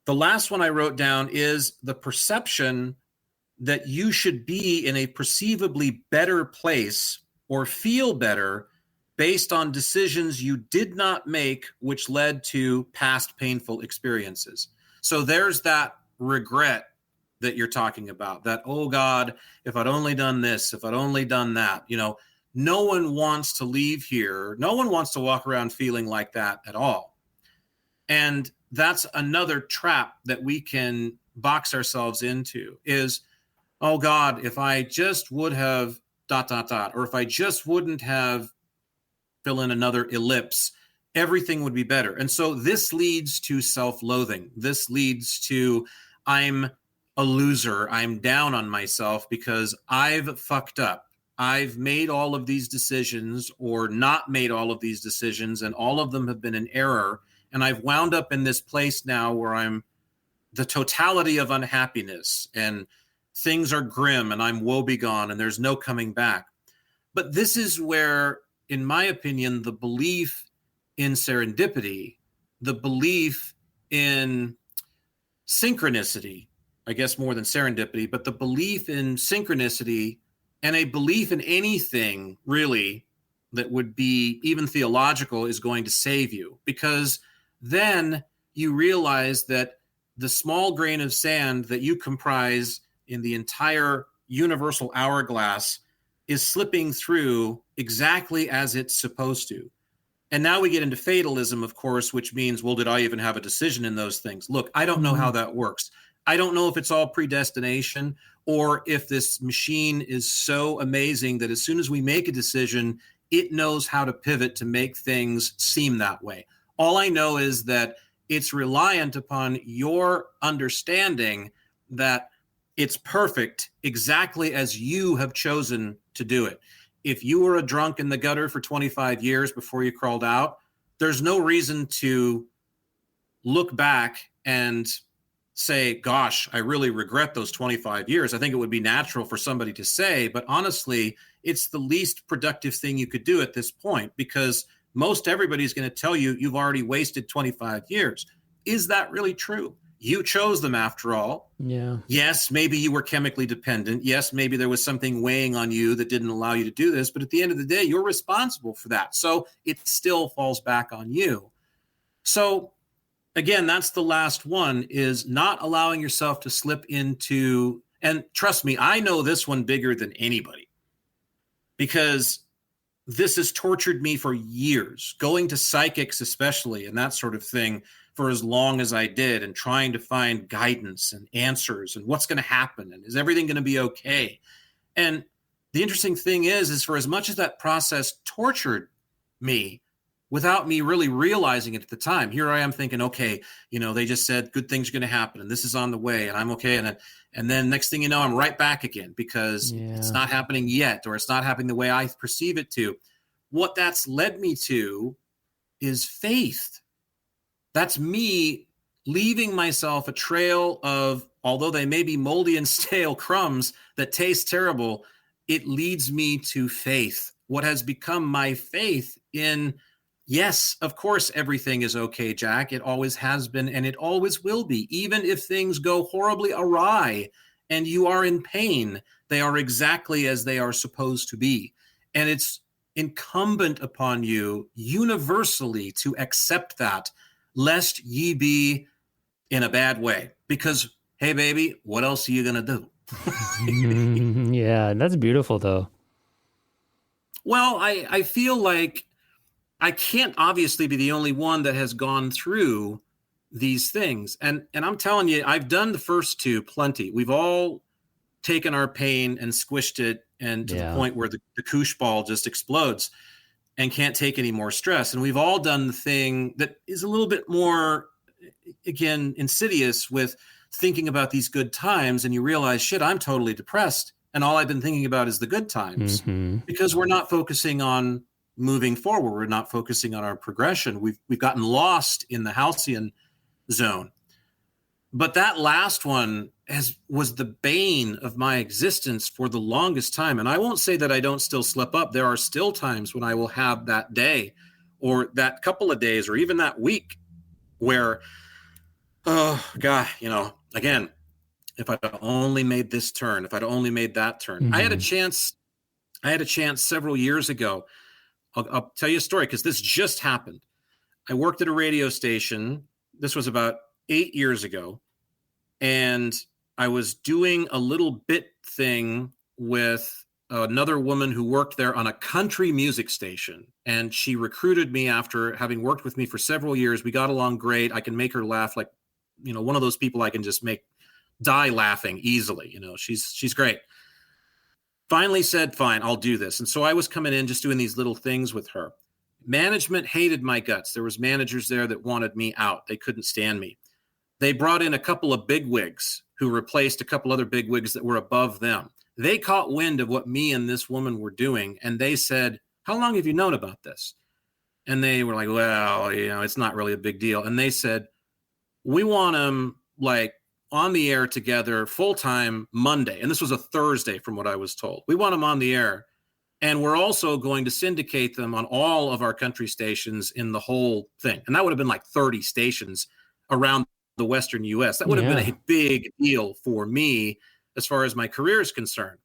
The last one I wrote down is the perception that you should be in a perceivably better place or feel better based on decisions you did not make, which led to past painful experiences. So there's that regret that you're talking about, that, oh God, if I'd only done this, if I'd only done that, no one wants to leave here. No one wants to walk around feeling like that at all. And that's another trap that we can box ourselves into is, oh God, if I just would have ... or if I just wouldn't have fill in another ellipse, everything would be better. And so this leads to self-loathing. This leads to, I'm a loser. I'm down on myself because I've fucked up. I've made all of these decisions or not made all of these decisions, and all of them have been an error. And I've wound up in this place now where I'm the totality of unhappiness and things are grim and I'm woebegone and there's no coming back. But this is where, in my opinion, the belief in serendipity, the belief in synchronicity, I guess more than serendipity, but the belief in synchronicity and a belief in anything really that would be even theological is going to save you, because then you realize that the small grain of sand that you comprise in the entire universal hourglass is slipping through exactly as it's supposed to. And now we get into fatalism, of course, which means, well, did I even have a decision in those things? Look, I don't know how that works. I don't know if it's all predestination or if this machine is so amazing that as soon as we make a decision, it knows how to pivot to make things seem that way. All I know is that It's reliant upon your understanding that it's perfect exactly as you have chosen to do it. If you were a drunk in the gutter for 25 years before you crawled out, there's no reason to look back and say, gosh, I really regret those 25 years. I think it would be natural for somebody to say, but honestly, it's the least productive thing you could do at this point, because most everybody's going to tell you you've already wasted 25 years. Is that really true? You chose them after all. Yeah. Yes, maybe you were chemically dependent. Yes, maybe there was something weighing on you that didn't allow you to do this. But at the end of the day, you're responsible for that. So it still falls back on you. So again, that's the last one, is not allowing yourself to slip into, and trust me, I know this one bigger than anybody, because this has tortured me for years, going to psychics especially and that sort of thing for as long as I did, and trying to find guidance and answers and what's going to happen and is everything going to be okay. And the interesting thing is for as much as that process tortured me, without me really realizing it at the time, here I am thinking, okay, they just said good things are going to happen and this is on the way and I'm okay. And then next thing you know, I'm right back again because it's not happening yet, or it's not happening the way I perceive it to. What that's led me to is faith. That's me leaving myself a trail of, although they may be moldy and stale crumbs that taste terrible, it leads me to faith. What has become my faith in, yes, of course, everything is okay, Jack. It always has been, and it always will be. Even if things go horribly awry and you are in pain, they are exactly as they are supposed to be. And it's incumbent upon you universally to accept that, lest ye be in a bad way. Because, hey, baby, what else are you going to do? Yeah, that's beautiful, though. Well, I feel like I can't obviously be the only one that has gone through these things. And I'm telling you, I've done the first two plenty. We've all taken our pain and squished it, and to the point where the koosh ball just explodes and can't take any more stress. And we've all done the thing that is a little bit more, again, insidious, with thinking about these good times, and you realize, shit, I'm totally depressed. And all I've been thinking about is the good times, because we're not focusing on moving forward. We're not focusing on our progression. We've gotten lost in the halcyon zone. But that last one was the bane of my existence for the longest time. And I won't say that I don't still slip up. There are still times when I will have that day, or that couple of days, or even that week where, oh God, again, if I'd only made this turn, if I'd only made that turn. I had a chance several years ago. I'll tell you a story, because this just happened. I worked at a radio station. This was about 8 years ago. And I was doing a little bit thing with another woman who worked there on a country music station. And she recruited me after having worked with me for several years. We got along great. I can make her laugh like, one of those people I can just make die laughing easily. She's great. Finally said, fine, I'll do this. And so I was coming in just doing these little things with her. Management hated my guts. There was managers there that wanted me out. They couldn't stand me. They brought in a couple of bigwigs who replaced a couple other bigwigs that were above them. They caught wind of what me and this woman were doing, and they said, how long have you known about this? And they were like, well, it's not really a big deal. And they said, we want them on the air together full-time Monday. And this was a Thursday from what I was told. We want them on the air. And we're also going to syndicate them on all of our country stations in the whole thing. And that would have been like 30 stations around the Western U.S. That would have been a big deal for me as far as my career is concerned.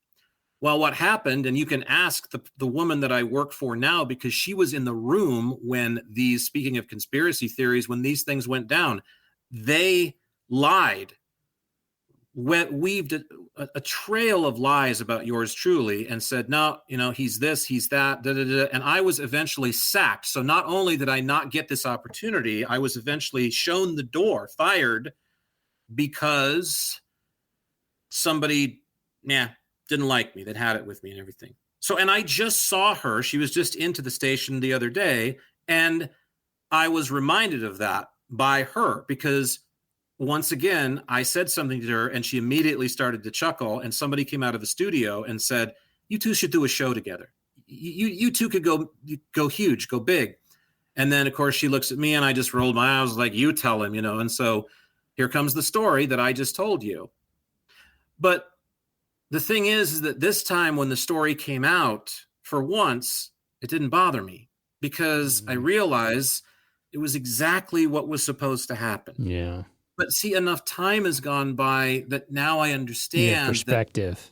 Well, what happened, and you can ask the woman that I work for now, because she was in the room when these, speaking of conspiracy theories, when these things went down, they lied, weaved a trail of lies about yours truly, and said, no, he's this, he's that, da, da, da. And I was eventually sacked. So not only did I not get this opportunity, I was eventually shown the door, fired, because somebody, didn't like me, that had it with me and everything. So, and I just saw her. She was just into the station the other day, and I was reminded of that by her, because once again, I said something to her and she immediately started to chuckle, and somebody came out of the studio and said, you two should do a show together. You two could go huge, go big. And then, of course, she looks at me and I just rolled my eyes like, you tell him, and so here comes the story that I just told you. But the thing is that this time when the story came out, for once, it didn't bother me, because I realized it was exactly what was supposed to happen. Yeah. But see, enough time has gone by that now I understand perspective.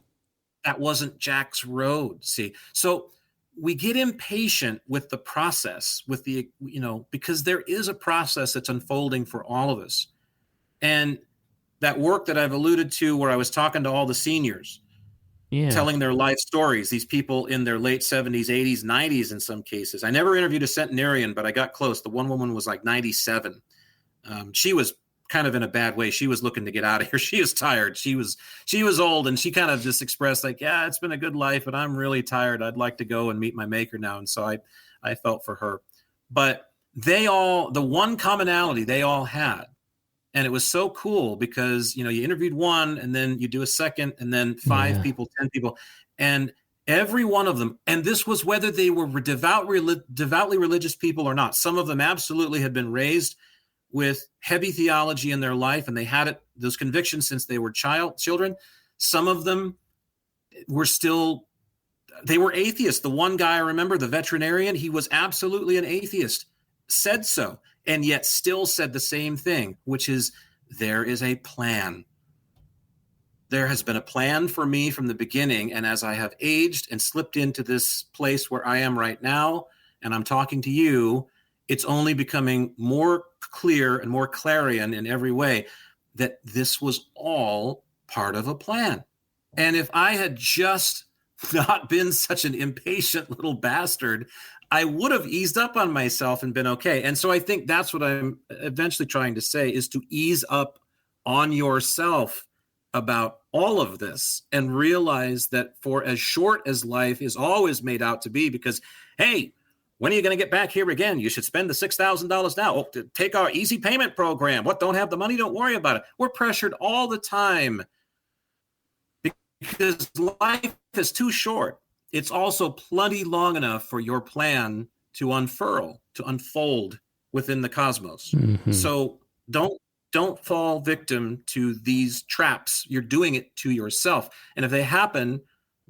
That wasn't Jack's road. See, so we get impatient with the process, with the, because there is a process that's unfolding for all of us. And that work that I've alluded to, where I was talking to all the seniors, telling their life stories, these people in their late 70s, 80s, 90s in some cases. I never interviewed a centenarian, but I got close. The one woman was like 97. She was kind of in a bad way. She was looking to get out of here. She was tired. She was old, and she kind of just expressed like, yeah, it's been a good life, but I'm really tired. I'd like to go and meet my maker now. And so I felt for her. But the one commonality they all had, and it was so cool because, you interviewed one and then you do a second and then 5 people, 10 people, and every one of them. And this was whether they were devoutly religious people or not. Some of them absolutely had been raised with heavy theology in their life, and they had those convictions since they were children. Some of them they were atheists. The one guy I remember, the veterinarian, he was absolutely an atheist, said so, and yet still said the same thing, which is, there is a plan. There has been a plan for me from the beginning, and as I have aged and slipped into this place where I am right now, and I'm talking to you, it's only becoming more clear and more clarion in every way that this was all part of a plan. And if I had just not been such an impatient little bastard, I would have eased up on myself and been okay. And so I think that's what I'm eventually trying to say, is to ease up on yourself about all of this and realize that for as short as life is always made out to be, because, hey, when are you going to get back here again? You should spend the $6,000 now. Oh, take our easy payment program. What, don't have the money? Don't worry about it. We're pressured all the time because life is too short. It's also plenty long enough for your plan to unfurl, to unfold within the cosmos. Mm-hmm. So don't fall victim to these traps. You're doing it to yourself. And if they happen,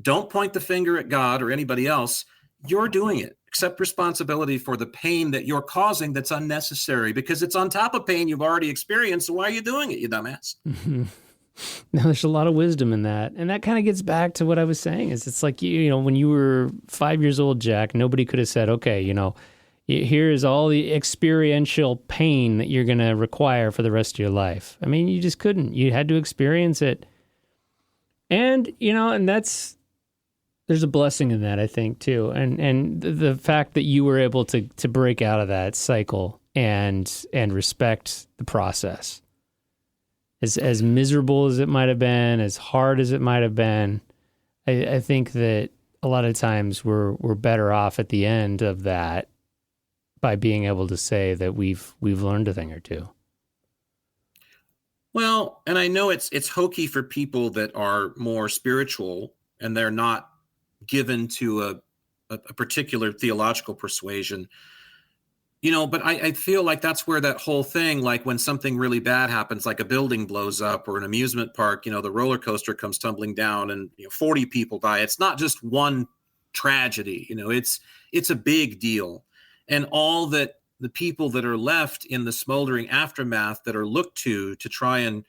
don't point the finger at God or anybody else. You're doing it. Accept responsibility for the pain that you're causing that's unnecessary, because it's on top of pain you've already experienced. So why are you doing it, you dumbass? Mm-hmm. Now, there's a lot of wisdom in that. And that kind of gets back to what I was saying, is it's like, when you were 5 years old, Jack, nobody could have said, okay, here's all the experiential pain that you're going to require for the rest of your life. I mean, you just couldn't. You had to experience it. And, and there's a blessing in that, I think, too. And the fact that you were able to break out of that cycle and respect the process. As miserable as it might have been, as hard as it might have been, I think that a lot of times we're better off at the end of that by being able to say that we've learned a thing or two. Well, and I know it's hokey for people that are more spiritual and they're not given to a particular theological persuasion, but I feel like that's where that whole thing, like when something really bad happens, like a building blows up or an amusement park, the roller coaster comes tumbling down and 40 people die. It's not just one tragedy, it's a big deal. And all that the people that are left in the smoldering aftermath that are looked to try and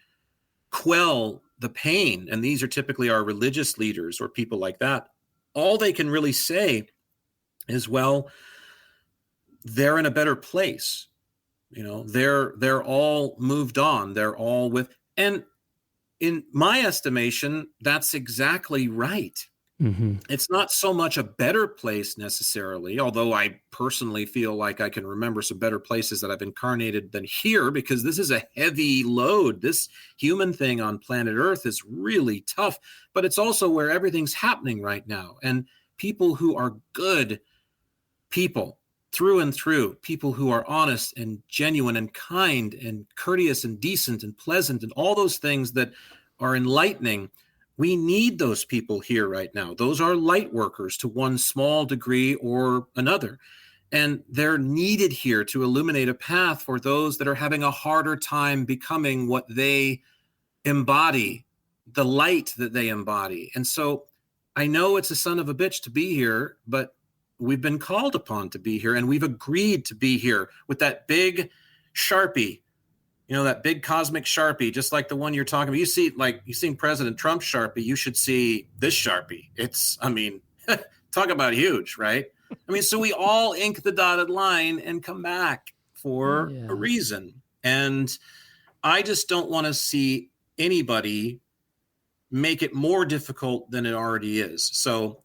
quell the pain, and these are typically our religious leaders or people like that, all they can really say is, well, they're in a better place. They're all moved on. They're all with, and in my estimation, that's exactly right. Mm-hmm. It's not so much a better place necessarily, although I personally feel like I can remember some better places that I've incarnated than here, because this is a heavy load. This human thing on planet Earth is really tough, but it's also where everything's happening right now. And people who are good people through and through, people who are honest and genuine and kind and courteous and decent and pleasant and all those things that are enlightening. We need those people here right now. Those are light workers to one small degree or another. And they're needed here to illuminate a path for those that are having a harder time becoming what they embody, the light that they embody. And so I know it's a son of a bitch to be here, but we've been called upon to be here, and we've agreed to be here with that big Sharpie, that big cosmic Sharpie, just like the one you're talking about. You've seen President Trump's Sharpie. You should see this Sharpie. It's, talk about huge, right? So we all ink the dotted line and come back for a reason. And I just don't want to see anybody make it more difficult than it already is. So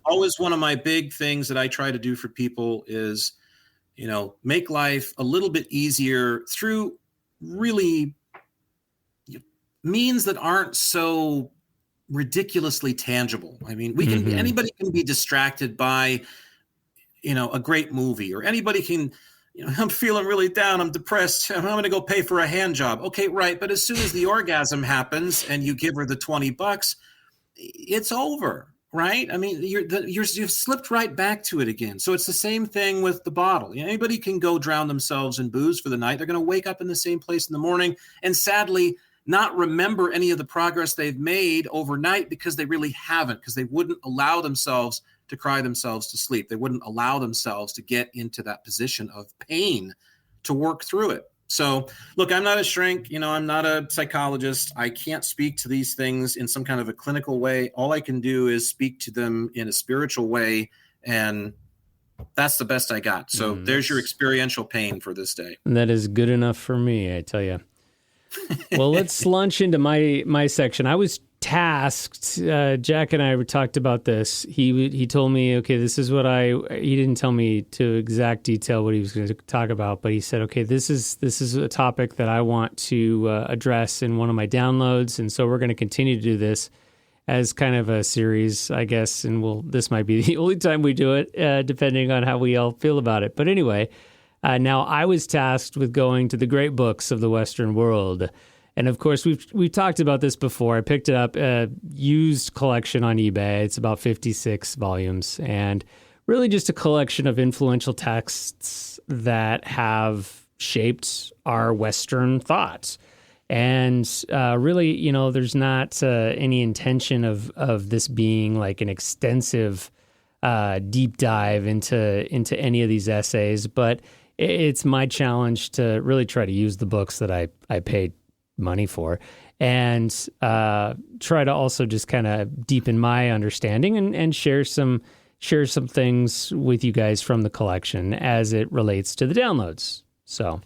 always one of my big things that I try to do for people is, make life a little bit easier through really means that aren't so ridiculously tangible. Anybody can be distracted by, a great movie, or anybody can, I'm feeling really down, I'm depressed, I'm going to go pay for a hand job. Okay, right. But as soon as the orgasm happens and you give her the $20, it's over, right? You've slipped right back to it again. So it's the same thing with the bottle. Anybody can go drown themselves in booze for the night. They're going to wake up in the same place in the morning and sadly not remember any of the progress they've made overnight because they really haven't, because they wouldn't allow themselves to cry themselves to sleep. They wouldn't allow themselves to get into that position of pain to work through it. So look, I'm not a shrink, I'm not a psychologist. I can't speak to these things in some kind of a clinical way. All I can do is speak to them in a spiritual way. And that's the best I got. So there's your experiential pain for this day. That is good enough for me, I tell you. Well, let's launch into my section. I was tasked, Jack and I talked about this. He told me, okay, this is what he didn't tell me to exact detail what he was going to talk about, but he said, okay, this is a topic that I want to address in one of my downloads. And so we're going to continue to do this as kind of a series, I guess. And this might be the only time we do it, depending on how we all feel about it. But anyway, now I was tasked with going to the great books of the Western world. And of course, we've talked about this before. I picked it up, a used collection on eBay. It's about 56 volumes, and really just a collection of influential texts that have shaped our Western thought. And really, there's not any intention of this being like an extensive deep dive into any of these essays, but it's my challenge to really try to use the books that I paid money for and try to also just kind of deepen my understanding and share some things with you guys from the collection as it relates to the downloads. So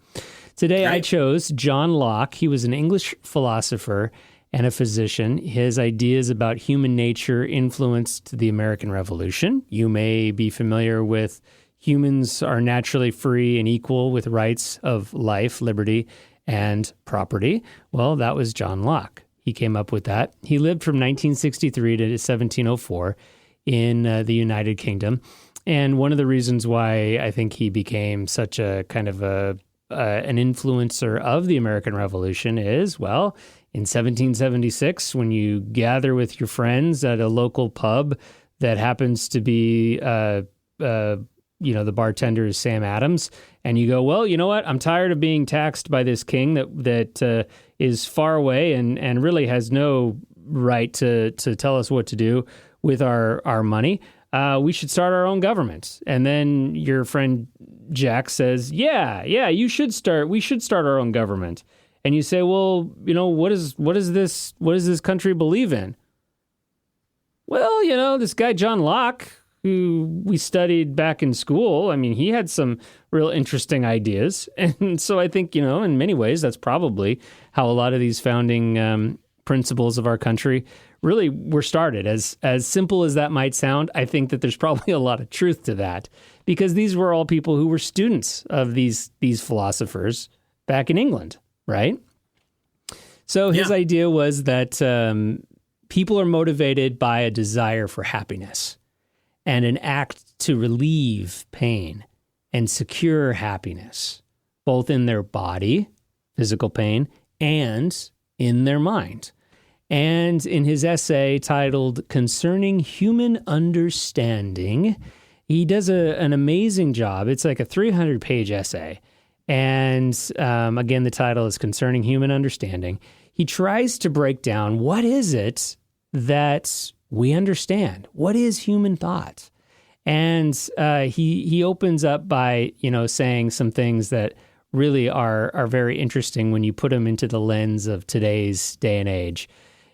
today I chose John Locke. He was an English philosopher and a physician. His ideas about human nature influenced the American Revolution. You may be familiar with humans are naturally free and equal with rights of life, liberty, and property. Well, that was John Locke. He came up with that. He lived from 1963 to 1704 in the United Kingdom. And one of the reasons why I think he became such a kind of an influencer of the American Revolution is, well, in 1776, when you gather with your friends at a local pub that happens to be the bartender is Sam Adams, and you go, well, you know what? I'm tired of being taxed by this king that is far away and really has no right to tell us what to do with our money. We should start our own government. And then your friend Jack says, yeah, we should start our own government. And you say, well, what does this country believe in? Well, this guy John Locke, who we studied back in school, he had some real interesting ideas. And so I think, in many ways, that's probably how a lot of these founding principles of our country really were started. As simple as that might sound, I think that there's probably a lot of truth to that, because these were all people who were students of these philosophers back in England, right? So his idea was that people are motivated by a desire for happiness and an act to relieve pain. and secure happiness, both in their body, physical pain, and in their mind. And in his essay titled Concerning Human Understanding, he does an amazing job. It's like a 300-page essay. And again, the title is Concerning Human Understanding. He tries to break down what is it that we understand? What is human thought? And he opens up by, saying some things that really are very interesting when you put them into the lens of today's day and age.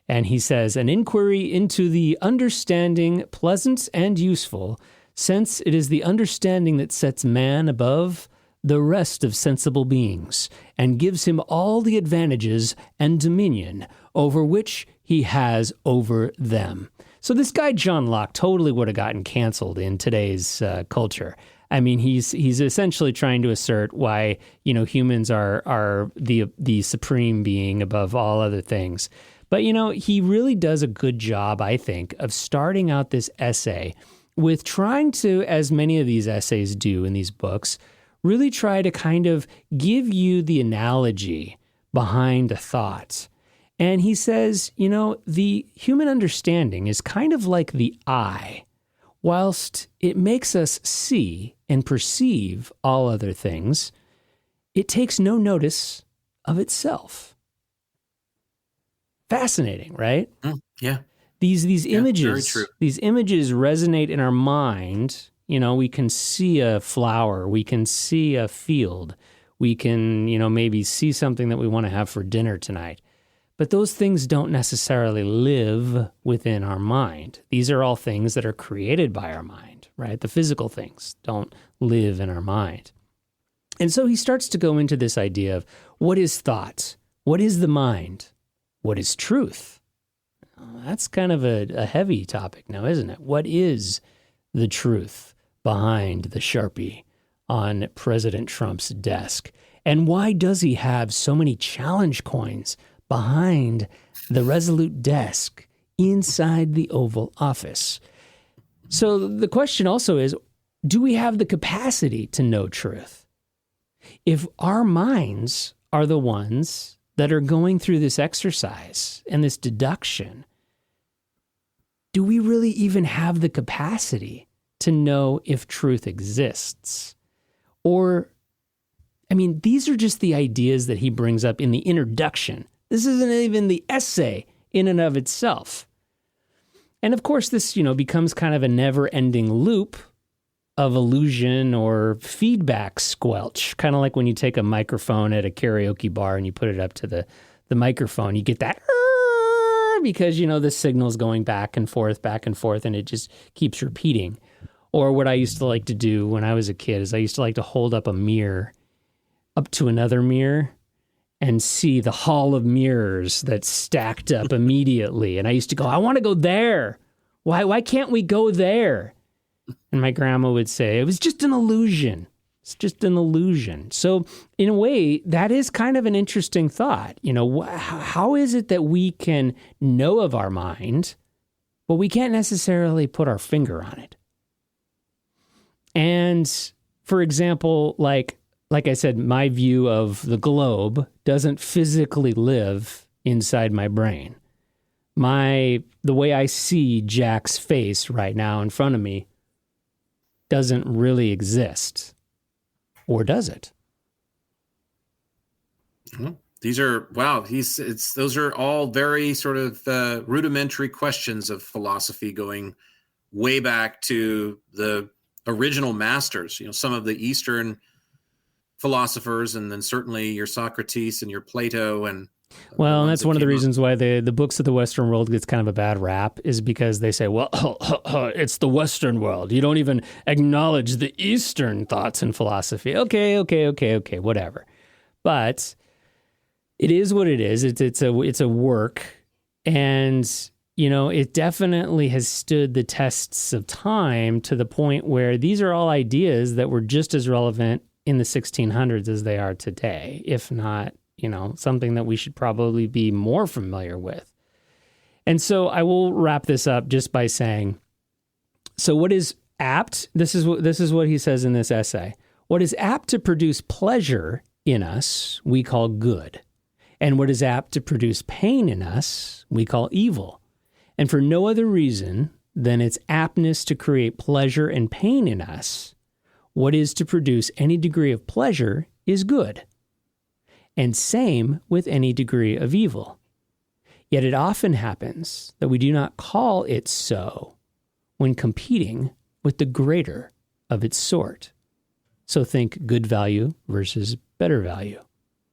And he says, an inquiry into the understanding, pleasant and useful, since it is the understanding that sets man above the rest of sensible beings and gives him all the advantages and dominion over which he has over them. So this guy, John Locke, totally would have gotten canceled in today's culture. I mean, he's essentially trying to assert why, humans are the supreme being above all other things. But, he really does a good job, I think, of starting out this essay with trying to, as many of these essays do in these books, really try to kind of give you the analogy behind a thought. And he says, the human understanding is kind of like the eye. Whilst it makes us see and perceive all other things, it takes no notice of itself. Fascinating, right? Yeah. These images, very true. These images resonate in our mind. We can see a flower, we can see a field, we can, maybe see something that we want to have for dinner tonight. But those things don't necessarily live within our mind. These are all things that are created by our mind, right? The physical things don't live in our mind. And so he starts to go into this idea of what is thought? What is the mind? What is truth? That's kind of a heavy topic now, isn't it? What is the truth behind the Sharpie on President Trump's desk? And why does he have so many challenge coins behind the Resolute desk inside the Oval Office? So the question also is, do we have the capacity to know truth? If our minds are the ones that are going through this exercise and this deduction, do we really even have the capacity to know if truth exists? Or, these are just the ideas that he brings up in the introduction. This isn't even the essay in and of itself. And of course, this, becomes kind of a never-ending loop of illusion or feedback squelch, kind of like when you take a microphone at a karaoke bar and you put it up to the microphone, you get that because, the signal's going back and forth, and it just keeps repeating. Or what I used to like to do when I was a kid is I used to like to hold up a mirror up to another mirror and see the hall of mirrors that stacked up immediately. And I used to go, I want to go there. Why can't we go there? And my grandma would say, it was just an illusion. It's just an illusion. So in a way, that is kind of an interesting thought. How is it that we can know of our mind, but we can't necessarily put our finger on it? And for example, like I said, my view of the globe doesn't physically live inside my brain. The way I see Jack's face right now in front of me doesn't really exist. Or does it? These are, those are all very sort of rudimentary questions of philosophy going way back to the original masters, some of the Eastern philosophers, and then certainly your Socrates and your Plato. And that's one of the reasons why the books of the Western world gets kind of a bad rap, is because they say, it's the Western world. You don't even acknowledge the Eastern thoughts and philosophy. Okay, whatever. But it is what it is. It's a work, and it definitely has stood the tests of time to the point where these are all ideas that were just as relevant in the 1600s as they are today, if not, something that we should probably be more familiar with. And so I will wrap this up just by saying, so what is apt? This is what he says in this essay. What is apt to produce pleasure in us, we call good. And what is apt to produce pain in us, we call evil. And for no other reason than its aptness to create pleasure and pain in us, what is to produce any degree of pleasure is good. And same with any degree of evil. Yet it often happens that we do not call it so when competing with the greater of its sort. So think good value versus better value,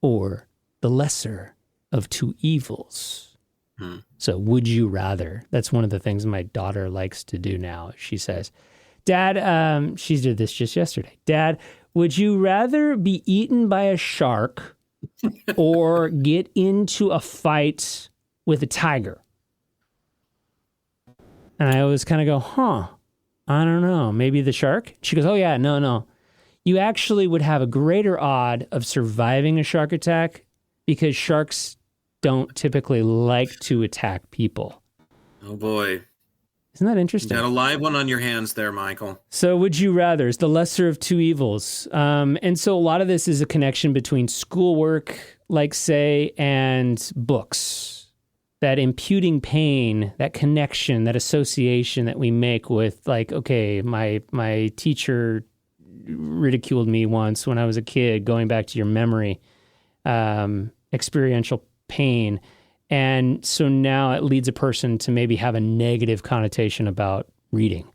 or the lesser of two evils. So would you rather? That's one of the things my daughter likes to do now. She says, Dad, she did this just yesterday. Dad, would you rather be eaten by a shark or get into a fight with a tiger? And I always kind of go, I don't know, maybe the shark? She goes, oh yeah, no. You actually would have a greater odd of surviving a shark attack because sharks don't typically like to attack people. Oh boy. Isn't that interesting? You got a live one on your hands there, Michael. So would you rather? It's the lesser of two evils. And so a lot of this is a connection between schoolwork, like say, and books. That imputing pain, that connection, that association that we make with like, okay, my teacher ridiculed me once when I was a kid, going back to your memory, experiential pain. And so now it leads a person to maybe have a negative connotation about reading.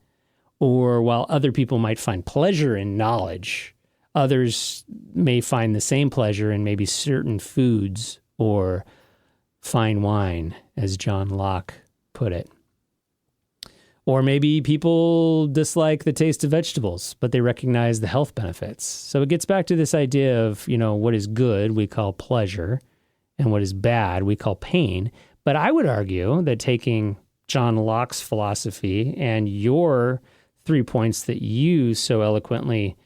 Or while other people might find pleasure in knowledge, others may find the same pleasure in maybe certain foods or fine wine, as John Locke put it. Or maybe people dislike the taste of vegetables, but they recognize the health benefits. So it gets back to this idea of, what is good we call pleasure, and what is bad we call pain. But I would argue that taking John Locke's philosophy and your 3 points that you so eloquently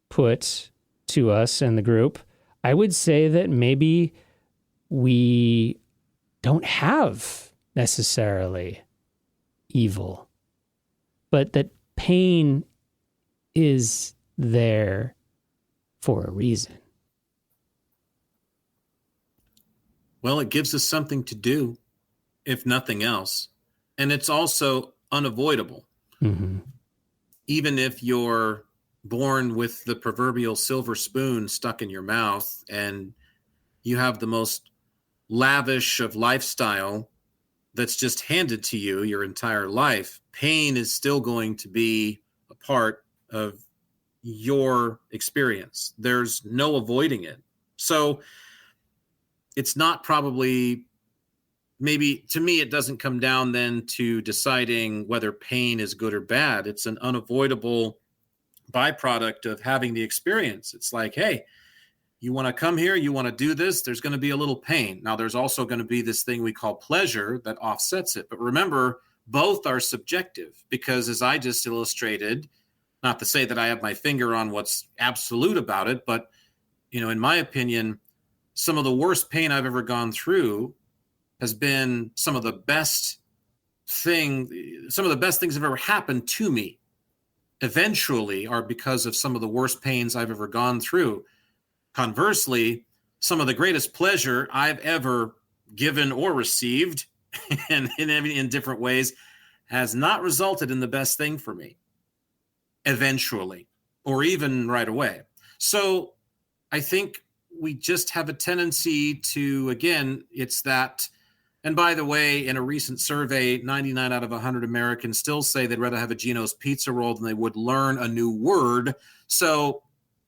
put to us in the group, I would say that maybe we don't have necessarily evil, but that pain is there for a reason. Well, it gives us something to do, if nothing else. And it's also unavoidable. Mm-hmm. Even if you're born with the proverbial silver spoon stuck in your mouth and you have the most lavish of lifestyle that's just handed to you your entire life, pain is still going to be a part of your experience. There's no avoiding it. So it's not probably, maybe to me, it doesn't come down then to deciding whether pain is good or bad. It's an unavoidable byproduct of having the experience. It's like, hey, you want to come here, you want to do this, there's going to be a little pain. Now, there's also going to be this thing we call pleasure that offsets it. But remember, both are subjective because, as I just illustrated, not to say that I have my finger on what's absolute about it, but, in my opinion, some of the worst pain I've ever gone through has been some of the best things that have ever happened to me eventually are because of some of the worst pains I've ever gone through. Conversely, some of the greatest pleasure I've ever given or received and in different ways has not resulted in the best thing for me eventually, or even right away. So I think we just have a tendency to, again, it's that, and by the way, in a recent survey, 99 out of 100 Americans still say they'd rather have a Geno's pizza roll than they would learn a new word. So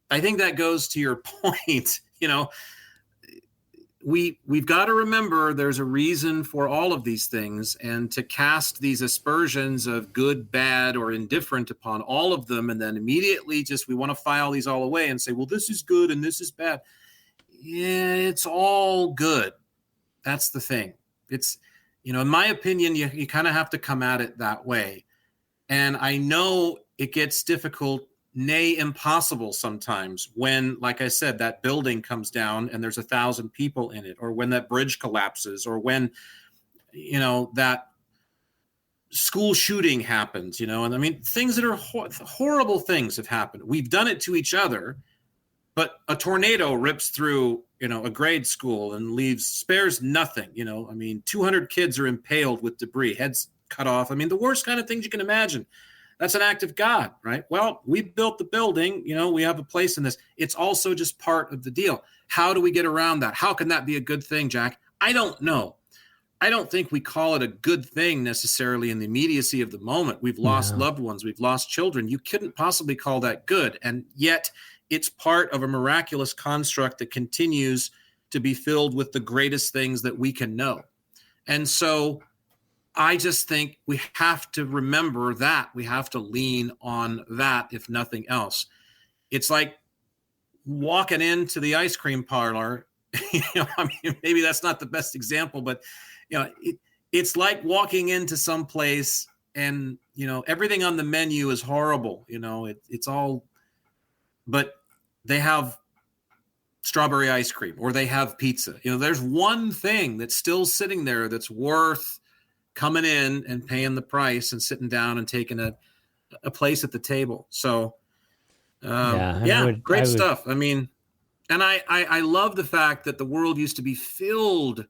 I think that goes to your point. We've got to remember there's a reason for all of these things, and to cast these aspersions of good, bad, or indifferent upon all of them, and then immediately we want to file these all away and say, well, this is good and this is bad. Yeah, it's all good. That's the thing. It's, in my opinion, you kind of have to come at it that way. And I know it gets difficult, nay, impossible sometimes when, like I said, that building comes down and there's 1,000 people in it, or when that bridge collapses, or when, that school shooting happens, and I mean, things that are horrible things have happened. We've done it to each other, but a tornado rips through, a grade school and spares nothing, I mean, 200 kids are impaled with debris, heads cut off. I mean, the worst kind of things you can imagine. That's an act of God, right? Well, we built the building, we have a place in this. It's also just part of the deal. How do we get around that? How can that be a good thing, Jack? I don't know. I don't think we call it a good thing necessarily in the immediacy of the moment. We've lost loved ones. We've lost children. You couldn't possibly call that good. And yet it's part of a miraculous construct that continues to be filled with the greatest things that we can know. And so I just think we have to remember that. We have to lean on that, if nothing else. It's like walking into the ice cream parlor. I mean, maybe that's not the best example, but it's like walking into some place and, everything on the menu is horrible. It's all, but they have strawberry ice cream or they have pizza. There's one thing that's still sitting there that's worth coming in and paying the price and sitting down and taking a place at the table. So, great stuff. I mean, and I love the fact that the world used to be filled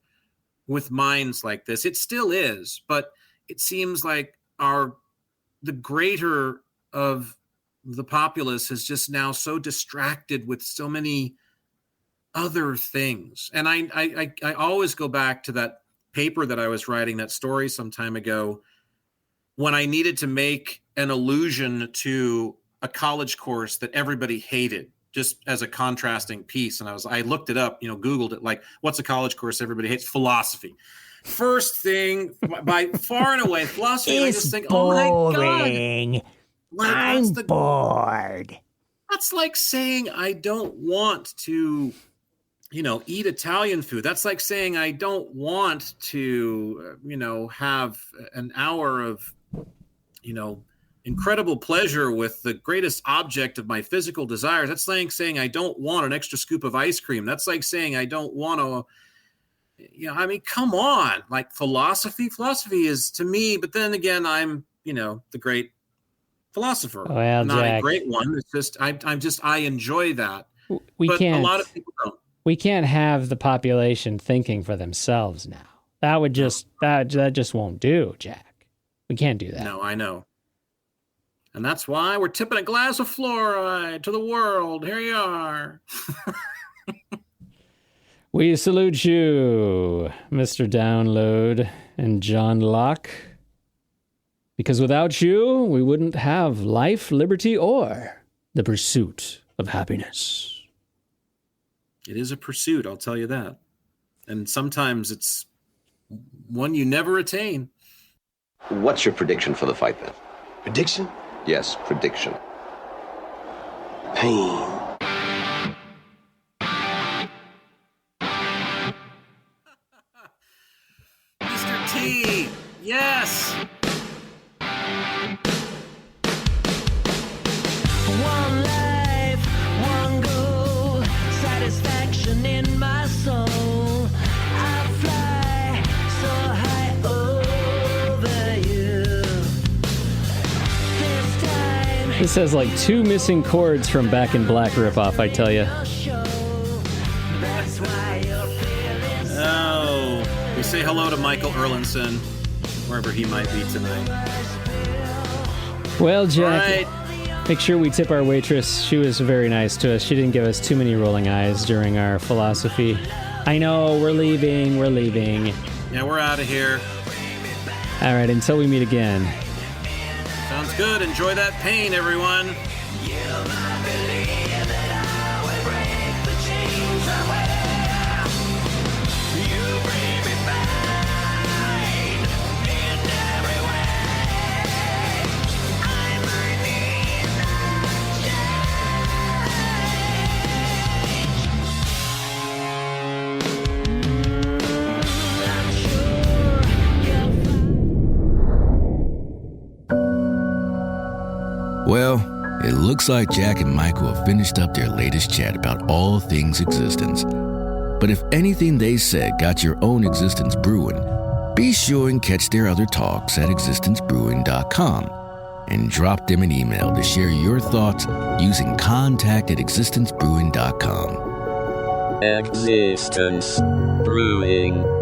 with minds like this. It still is, but it seems like the greater of the populace is just now so distracted with so many other things. And I always go back to that paper that I was writing, that story some time ago, when I needed to make an allusion to a college course that everybody hated, just as a contrasting piece. And I looked it up, Googled it, like, what's a college course everybody hates? Philosophy. First thing, by far and away, philosophy. I just think, boring. Oh my God. Like, I'm bored. That's like saying I don't want to, eat Italian food. That's like saying I don't want to, have an hour of, incredible pleasure with the greatest object of my physical desires. That's like saying I don't want an extra scoop of ice cream. That's like saying I don't want to, I mean, come on. Like philosophy is to me, but then again, I'm, the great philosopher. Well, not Jack, a great one. It's just, I enjoy that. But a lot of people don't. We can't have the population thinking for themselves now. That would just, that just won't do, Jack. We can't do that. No, I know. And that's why we're tipping a glass of fluoride to the world. Here you are. We salute you, Mr. Download and John Locke. Because without you, we wouldn't have life, liberty, or the pursuit of happiness. It is a pursuit, I'll tell you that. And sometimes it's one you never attain. What's your prediction for the fight, then? Prediction? Yes, prediction. Pain. Mr. T, yes. One life, one goal, satisfaction in my soul. I fly so high over you. This time, This has like 2 missing chords from Back in Black ripoff, I tell you. that's why you're feeling so. Oh, we say hello to Michael Erlinson, wherever he might be tonight. Well, Jack, Right. make sure we tip our waitress. She was very nice to us. She didn't give us too many rolling eyes during our philosophy. I know, we're leaving. Yeah, we're out of here. All right, until we meet again. Sounds good. Enjoy that pain, everyone. Well, it looks like Jack and Michael have finished up their latest chat about all things existence. But if anything they said got your own existence brewing, Be sure and catch their other talks at existencebrewing.com and drop them an email to share your thoughts using contact@existencebrewing.com. Existence Brewing.